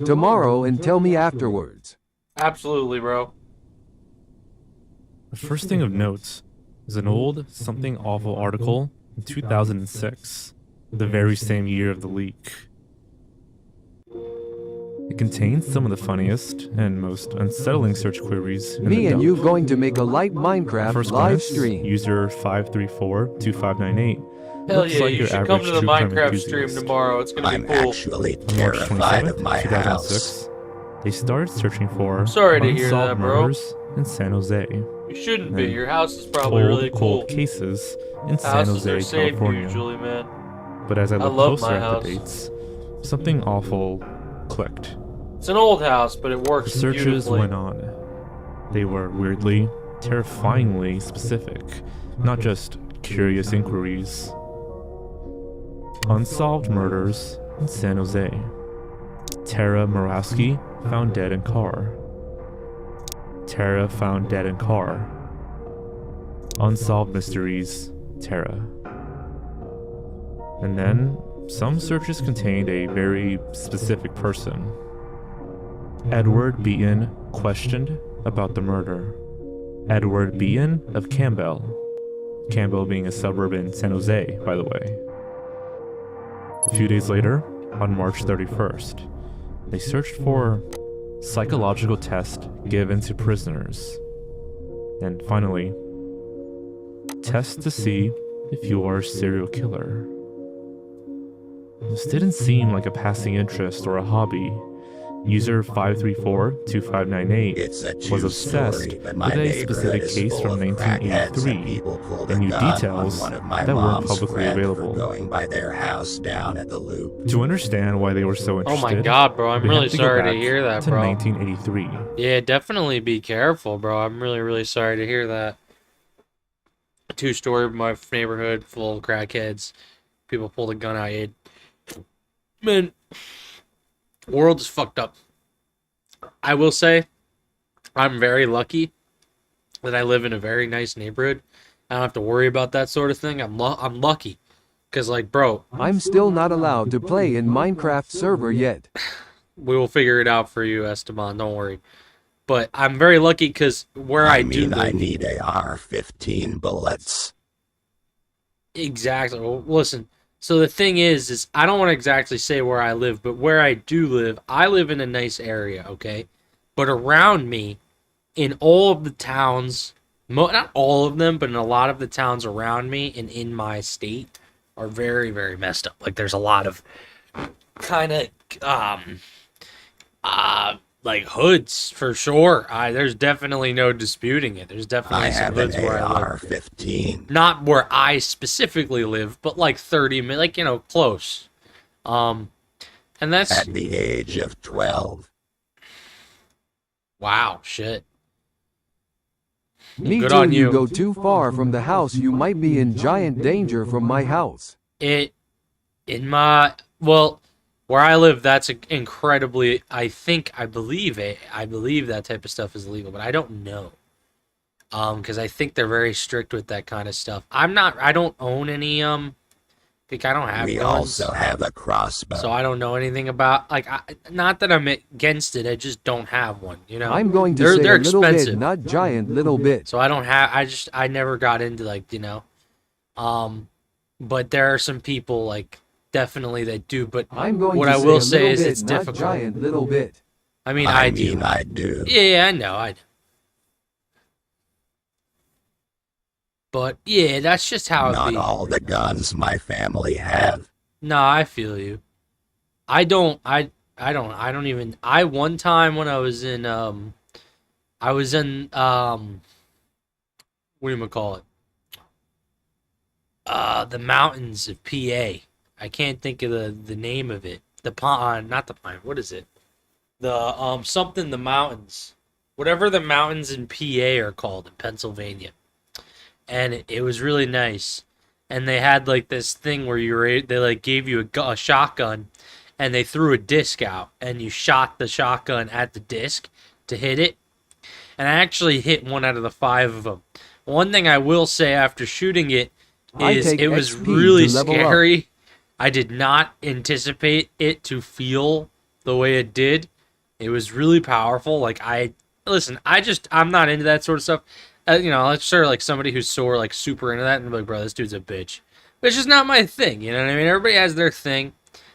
Tomorrow and tell me afterwards. Absolutely, bro. The first thing of note is an old Something Awful article in 2006, the very same year of the leak. It contains some of the funniest and most unsettling search queries in Me the and dump. you going to make a light Minecraft First live glance, stream. user 534-2598. Hell looks yeah, like you your should come average to the true crime Minecraft stream enthusiast. tomorrow. It's gonna I'm be cool. actually On March terrified 27th, of my 2006, they started searching for Sorry to hear unsolved that, bro. murders in San Jose. You shouldn't be. and Your house is probably old, really cool. cold cases in San Houses are Jose, safe California. usually, man. But as I I looked love closer my at house. the dates, something awful clicked. It's an old house, but it The works searches beautifully. went on. They were weirdly, terrifyingly specific, not just curious inquiries. Unsolved murders in San Jose. Tara Morawski found dead in car. Tara found dead in car. Unsolved mysteries, Tara. And then, some searches contained a very specific person. Edward Beaton questioned about the murder. Edward Beaton of Campbell. Campbell being a suburb in San Jose, by the way. A few days later, on March 31st. They searched for psychological tests given to prisoners. And finally, tests to see if you are a serial killer. This didn't seem like a passing interest or a hobby. User 5342598 was obsessed with a specific case from 1983 and knew details that weren't publicly available. Going by their house down at the Loop. To understand why they were so interested, Oh my god, bro, I'm we really have to go sorry to back hear that, to bro. 1983. Yeah, definitely be careful, bro. I'm really, really sorry to hear that. A two-story in my neighborhood full of crackheads. People pulled a gun out. Man, the world is fucked up. I will say, I'm very lucky that I live in a very nice neighborhood. I don't have to worry about that sort of thing. I'm lucky. Because, like, bro... I'm still not allowed to play in Minecraft server yet. We will figure it out for you, Esteban. Don't worry. But I'm very lucky because where I do live... I need AR-15 bullets. Exactly. Well, listen... So the thing is I don't want to exactly say where I live, but where I do live, I live in a nice area, okay? But around me, in all of the towns, not all of them, but in a lot of the towns around me and in my state are very, very messed up. Like, there's a lot of kind of, like hoods for sure. There's definitely no disputing it. There's definitely some hoods where I live. AR-15. Not where I specifically live, but like 30 minutes, like, you know, close. And that's at the age of 12. Wow, shit. Me Good too. on you. You go too far from the house, you might be in giant danger from my house. Where I live, that's incredibly, I believe that type of stuff is illegal, but I don't know. Because I think they're very strict with that kind of stuff. I don't own any, I don't have We guns. also have a crossbow. So I don't know anything about, not that I'm against it, I just don't have one, you know? I'm going to say they're a little expensive. bit, not giant, little bit. So I don't have, I never got into, like, you know, but there are some people, like, definitely they do, but I'm going what to I will say say a is little it's bit, not difficult. giant, little bit. I mean, I do. do. Yeah, I know, But yeah, that's just how it Not be. all the guns my family have. No, I feel you. I don't even, one time when I was in, what the mountains of PA. I can't think of the name of it. Not the pine. What is it? The mountains. Whatever the mountains in PA are called in Pennsylvania. And it was really nice. And they had like this thing where they like gave you a shotgun, and they threw a disc out, and you shot the shotgun at the disc to hit it. And I actually hit 1 out of the 5 of them. One thing I will say after shooting it is it was really scary. I did not anticipate it to feel the way it did. It was really powerful. Like, I'm not into that sort of stuff. You know, I'm sure like somebody who's super into that and be like, bro, this dude's a bitch. But it's just not my thing, you know what I mean? Everybody has their thing.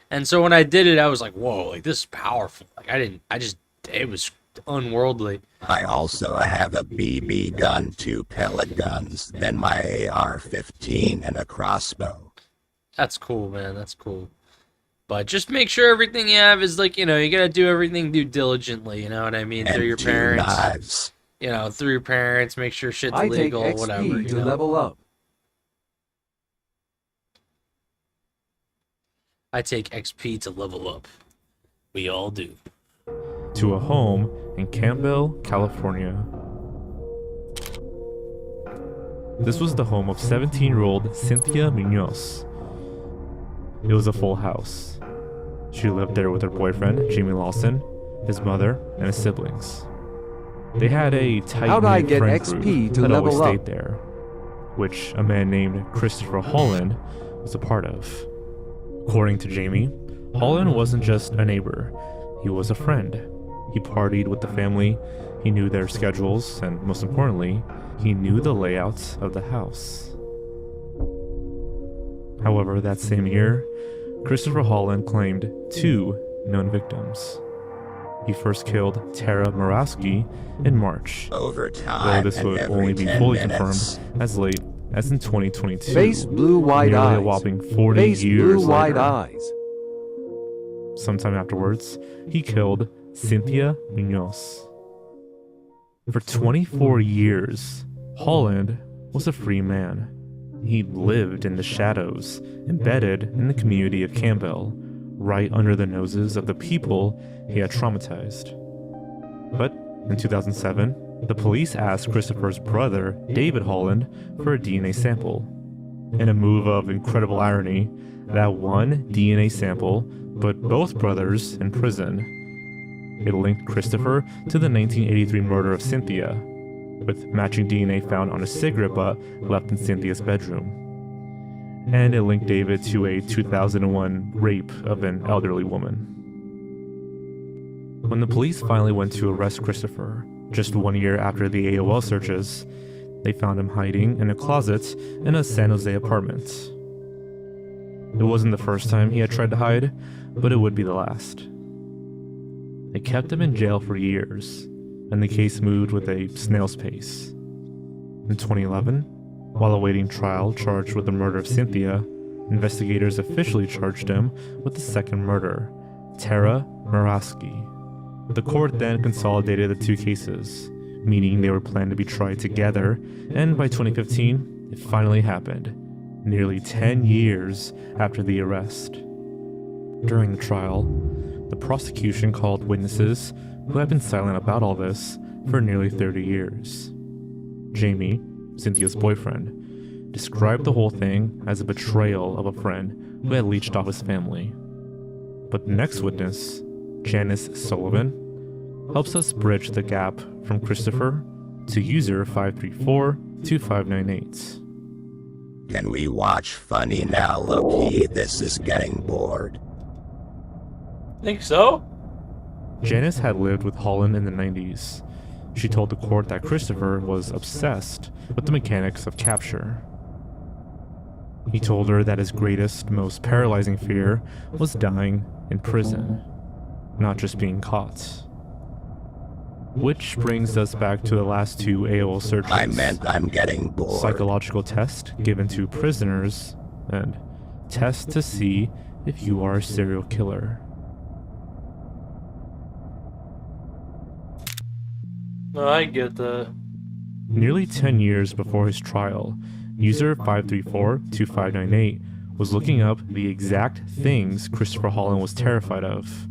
And so when I did it, I was like, whoa, like this is powerful. Like it was unworldly. I also have a BB gun, 2 pellet guns, then my AR-15 and a crossbow. That's cool, man. That's cool. But just make sure everything you have is like, you know, you gotta do everything due diligently, you know what I mean? And through your 2 parents. knives. You know, through your parents, make sure shit's I legal, take XP whatever. to level up. I take XP to level up. We all do. To a home in Campbell, California. This was the home of 17-year-old Cynthia Munoz. It was a full house. She lived there with her boyfriend, Jamie Lawson, his mother, and his siblings. They had a tight-knit friend group that always stayed there, which a man named Christopher Holland was a part of. According to Jamie, Holland wasn't just a neighbor, he was a friend. He partied with the family, he knew their schedules, and most importantly, he knew the layouts of the house. However, that same year, Christopher Holland claimed 2 known victims. He first killed Tara Morawski in March, Over though time, this and would every only be 10 fully minutes. confirmed as late as in 2022. Face blue wide nearly eyes. a whopping 40 Face years blue wide later. eyes. Sometime afterwards, he killed Cynthia Munoz. For 24 years, Holland was a free man. He lived in the shadows, embedded in the community of Campbell, right under the noses of the people he had traumatized. But in 2007, the police asked Christopher's brother, David Holland, for a DNA sample. In a move of incredible irony, that one DNA sample put both brothers in prison. It linked Christopher to the 1983 murder of Cynthia, with matching DNA found on a cigarette butt left in Cynthia's bedroom. And it linked David to a 2001 rape of an elderly woman. When the police finally went to arrest Christopher, just 1 year after the AOL searches, they found him hiding in a closet in a San Jose apartment. It wasn't the first time he had tried to hide, but it would be the last. They kept him in jail for years, and the case moved with a snail's pace. In 2011, while awaiting trial charged with the murder of Cynthia, investigators officially charged him with the second murder, Tara Morawski. The court then consolidated the 2 cases, meaning they were planned to be tried together, and by 2015, it finally happened, nearly 10 years after the arrest. During the trial, the prosecution called witnesses who had been silent about all this for nearly 30 years. Jamie, Cynthia's boyfriend, described the whole thing as a betrayal of a friend who had leached off his family. But the next witness, Janice Sullivan, helps us bridge the gap from Christopher to user 5342598. Can we watch funny now, Loki? This is getting bored. Think so? Janice had lived with Holland in the 90s. She told the court that Christopher was obsessed with the mechanics of capture. He told her that his greatest, most paralyzing fear was dying in prison, not just being caught. Which brings us back to the last 2 AOL searches. I meant I'm getting bored. Psychological test given to prisoners, and test to see if you are a serial killer. I get that. Nearly 10 years before his trial, user 5342598 was looking up the exact things Christopher Holland was terrified of.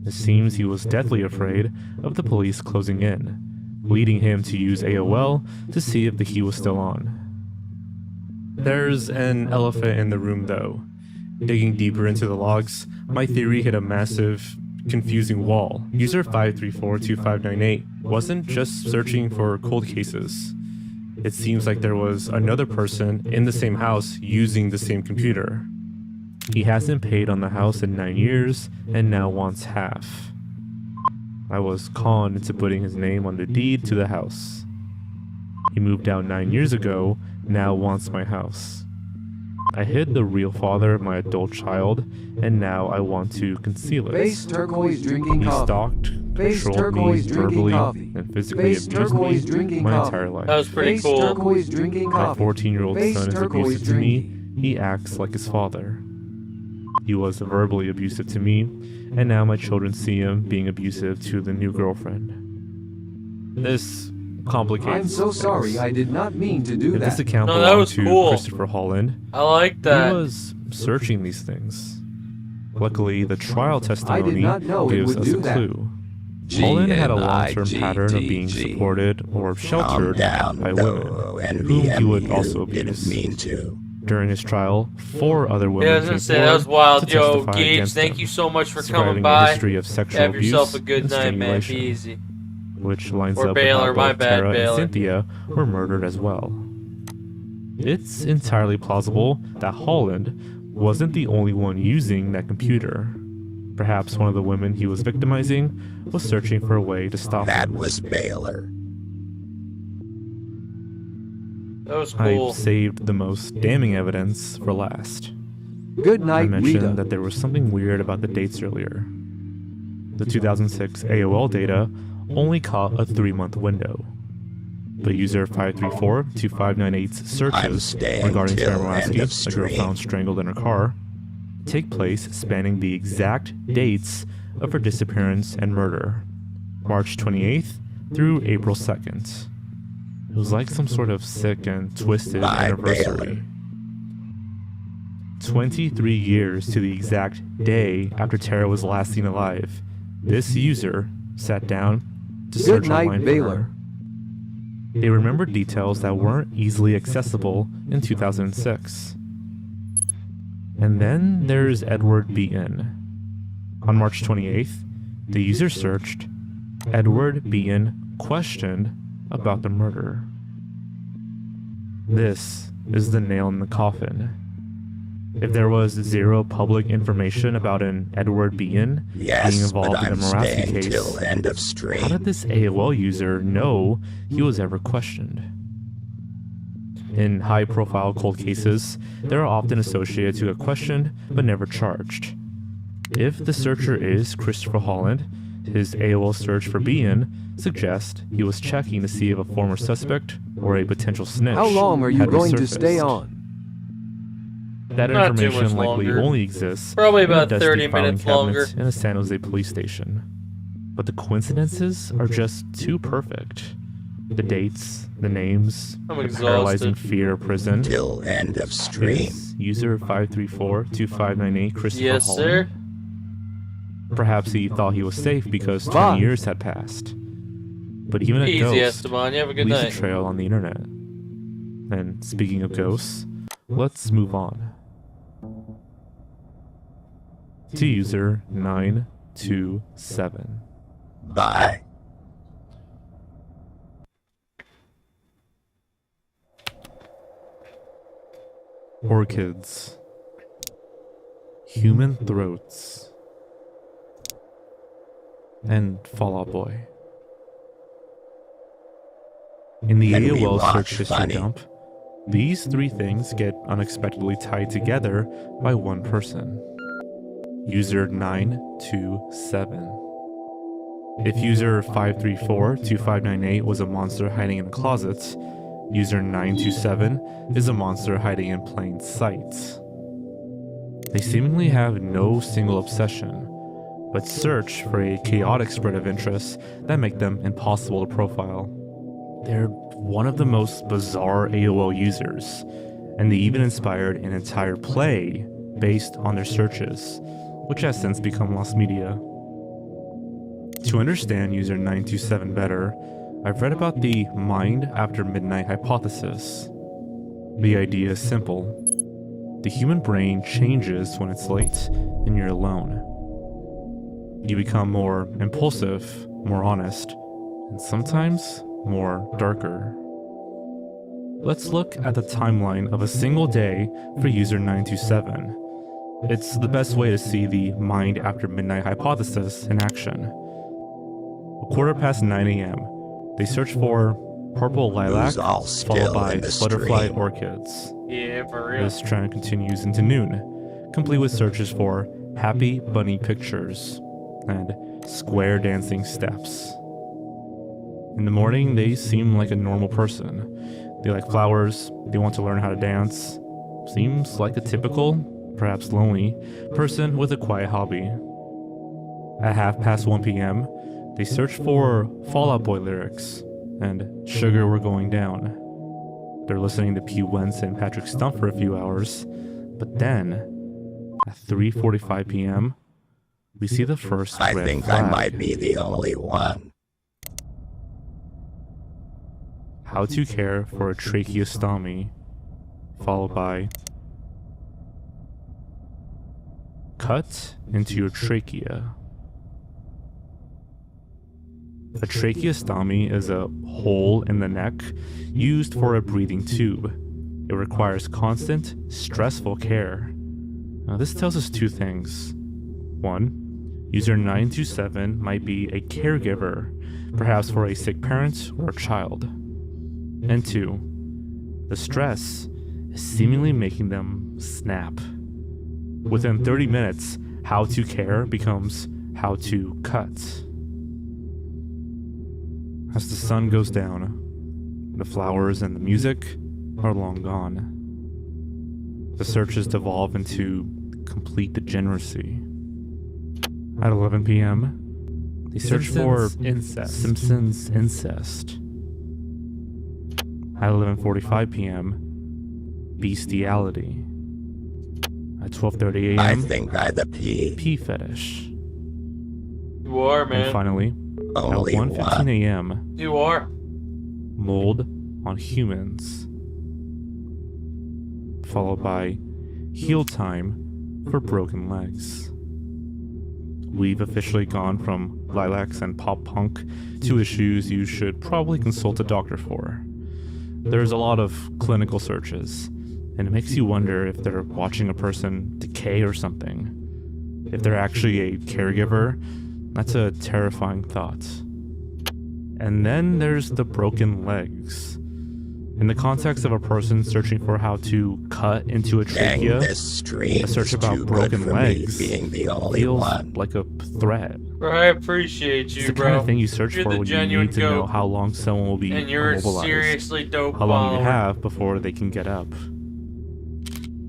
It seems he was deathly afraid of the police closing in, leading him to use AOL to see if the heat was still on. There's an elephant in the room though. Digging deeper into the logs, my theory hit a massive, confusing wall. User 5342598 wasn't just searching for cold cases. It seems like there was another person in the same house using the same computer. He hasn't paid on the house in 9 years and now wants half. I was conned into putting his name on the deed to the house. He moved out 9 years ago, now wants my house. I hid the real father of my adult child, and now I want to conceal it. Face turquoise drinking He coffee. stalked, Face controlled me turquoise drinking verbally, coffee. and physically Face abused turquoise me drinking my coffee. entire life. That was pretty Face cool. turquoise drinking My coffee. 14-year-old Face son is turquoise abusive to me. drinking. He acts like his father. He was verbally abusive to me, and now my children see him being abusive to the new girlfriend. This complicates I'm so sorry, things. I did not mean to do If that. this account No, that belonged was to cool. Christopher Holland, I like that. he was searching these things. Luckily, the trial testimony not know it gives would us do a that. clue. Holland had a long-term pattern of being supported or sheltered by women, whom he would also abuse. During his trial, 4 other women Yeah, I was came gonna say, that was forward wild. to Yo, testify Gage, against thank him, you so much for describing coming a by. history of sexual Have yourself a abuse good and night, man. Be strangulation, easy. which lines Or up Baylor, with my how both bad, Tara Baylor. and Cynthia were murdered as well. It's entirely plausible that Holland wasn't the only one using that computer. Perhaps one of the women he was victimizing was searching for a way to stop him. That was Baylor. That was cool. I've saved the most damning evidence for last. Good I night, mentioned Rita. that there was something weird about the dates earlier. The 2006 AOL data only caught a 3-month window. But user 534-2598's searches regarding Sarah Moraski, a girl found strangled in her car, take place spanning the exact dates of her disappearance and murder, March 28th through April 2nd. It was like some sort of sick and twisted anniversary. 23 years to the exact day after Tara was last seen alive, this user sat down to search Good night, online for Baylor. her. They remembered details that weren't easily accessible in 2006. And then there's Edward Beaton. On March 28th, the user searched Edward Beaton questioned about the murder. This is the nail in the coffin. If there was zero public information about an Edward Beaton being involved in the Moraski case, how did this AOL user know he was ever questioned? In high-profile cold cases, they are often associated to get questioned but never charged. If the searcher is Christopher Holland, his AOL search for Beaton suggests he was checking to see if a former suspect or a potential snitch How long are you had going to resurfaced. stay on? That Not too information much likely longer. only exists Probably in a about dusty 30 filing minutes cabinet longer. in a San Jose police station. But the coincidences are just too perfect. The dates, the names, I'm the exhausted. paralyzing fear of prison. Till end of stream. Is user 534-2598 Christopher Yes, Holland? sir. Perhaps he thought he was safe because 20 Bye. years had passed. But even a Easy, ghost Esteban. You have a good leaves night. a trail on the internet. And speaking of ghosts, let's move on. To user 927. Bye. Orchids. Human throats. And Fallout Boy. In the Can we AOL watch search history funny? dump, these three things get unexpectedly tied together by one person. User 927. If user 534-2598 was a monster hiding in a closet, user 927 is a monster hiding in plain sight. They seemingly have no single obsession, but search for a chaotic spread of interests that make them impossible to profile. They're one of the most bizarre AOL users, and they even inspired an entire play based on their searches, which has since become lost media. To understand user 927 better, I've read about the mind after midnight hypothesis. The idea is simple. The human brain changes when it's late and you're alone. You become more impulsive, more honest, and sometimes more darker. Let's look at the timeline of a single day for user 927. It's the best way to see the mind after midnight hypothesis in action. 9:15 a.m. They search for purple lilac, followed by butterfly orchids. Yeah, for real. This trend continues into noon, complete with searches for happy bunny pictures and square dancing steps. In the morning, they seem like a normal person. They like flowers, they want to learn how to dance. Seems like a typical, perhaps lonely, person with a quiet hobby. At 1:30 p.m., they search for Fall Out Boy lyrics and Sugar We're Going Down. They're listening to Pete Wentz and Patrick Stump for a few hours, but then, at 3:45 p.m., we see the first I red think flag. I might be the only one. How to care for a tracheostomy, followed by cut into your trachea. A tracheostomy is a hole in the neck used for a breathing tube. It requires constant, stressful care. Now, this tells us two things. One, user 927 might be a caregiver, perhaps for a sick parent or a child. And two, the stress is seemingly making them snap. Within 30 minutes, how to care becomes how to cut. As the sun goes down, the flowers and the music are long gone. The searches devolve into complete degeneracy. At 11 p.m., they search for Simpsons incest. At 11:45 p.m., bestiality. At 12:30 a.m., I think I the pee. pee fetish. You are, man. And finally, Only at 1:15 a.m., You are. mold on humans. Followed by heel time for broken legs. We've officially gone from lilacs and pop punk to issues you should probably consult a doctor for. There's a lot of clinical searches, and it makes you wonder if they're watching a person decay or something. If they're actually a caregiver, that's a terrifying thought. And then there's the broken legs. In the context of a person searching for how to cut into a trachea, a search about broken legs feels like a threat. Bro, I appreciate you, It's the bro. kind of thing you search You're for the when you genuine need to know goat. how long someone will be And you're a immobilized, seriously dope how long you follower. have before they can get up.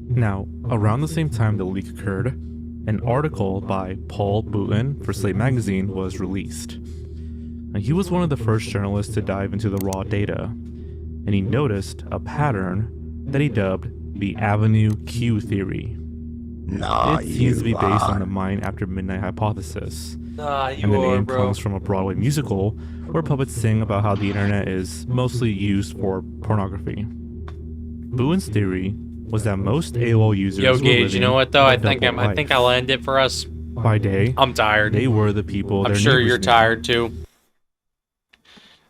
Now, around the same time the leak occurred, an article by Paul Boutin for Slate Magazine was released. Now, he was one of the first journalists to dive into the raw data, and he noticed a pattern that he dubbed the Avenue Q theory. It seems to be based on the Mine After Midnight hypothesis. And the name comes from a Broadway musical where puppets sing about how the internet is mostly used for pornography. Boutin's theory was that most AOL users Yo, were Gage, you know what though? living a I think double I'll end it for us. life. By day, I'm tired. They were the people. I'm their sure neighbors you're knew. tired too.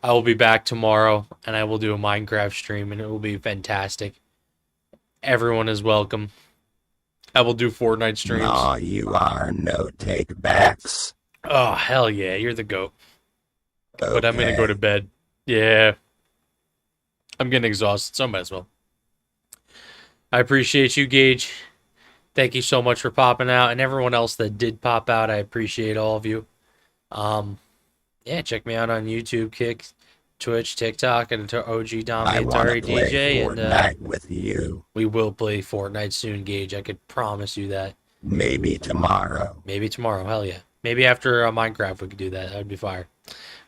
I will be back tomorrow and I will do a Minecraft stream and it will be fantastic. Everyone is welcome. I will do Fortnite streams. No, you are no take backs. Oh, hell yeah. You're the GOAT. Okay. But I'm going to go to bed. Yeah. I'm getting exhausted, so might as well. I appreciate you, Gage. Thank you so much for popping out. And everyone else that did pop out, I appreciate all of you. Yeah, check me out on YouTube, Kick, Twitch, TikTok, and OG Dom the Atari DJ. Fortnite with you. We will play Fortnite soon, Gage. I could promise you that. Maybe tomorrow. Maybe tomorrow. Hell yeah. Maybe after Minecraft we could do that. That would be fire.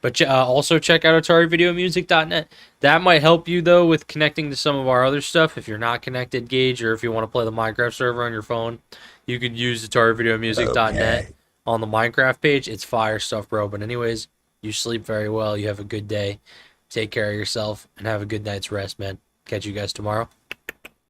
But also check out AtariVideoMusic.net. That might help you, though, with connecting to some of our other stuff. If you're not connected, Gage, or if you want to play the Minecraft server on your phone, you could use AtariVideoMusic.net on the Minecraft page. It's fire stuff, bro. But anyways, you sleep very well. You have a good day. Take care of yourself and have a good night's rest, man. Catch you guys tomorrow.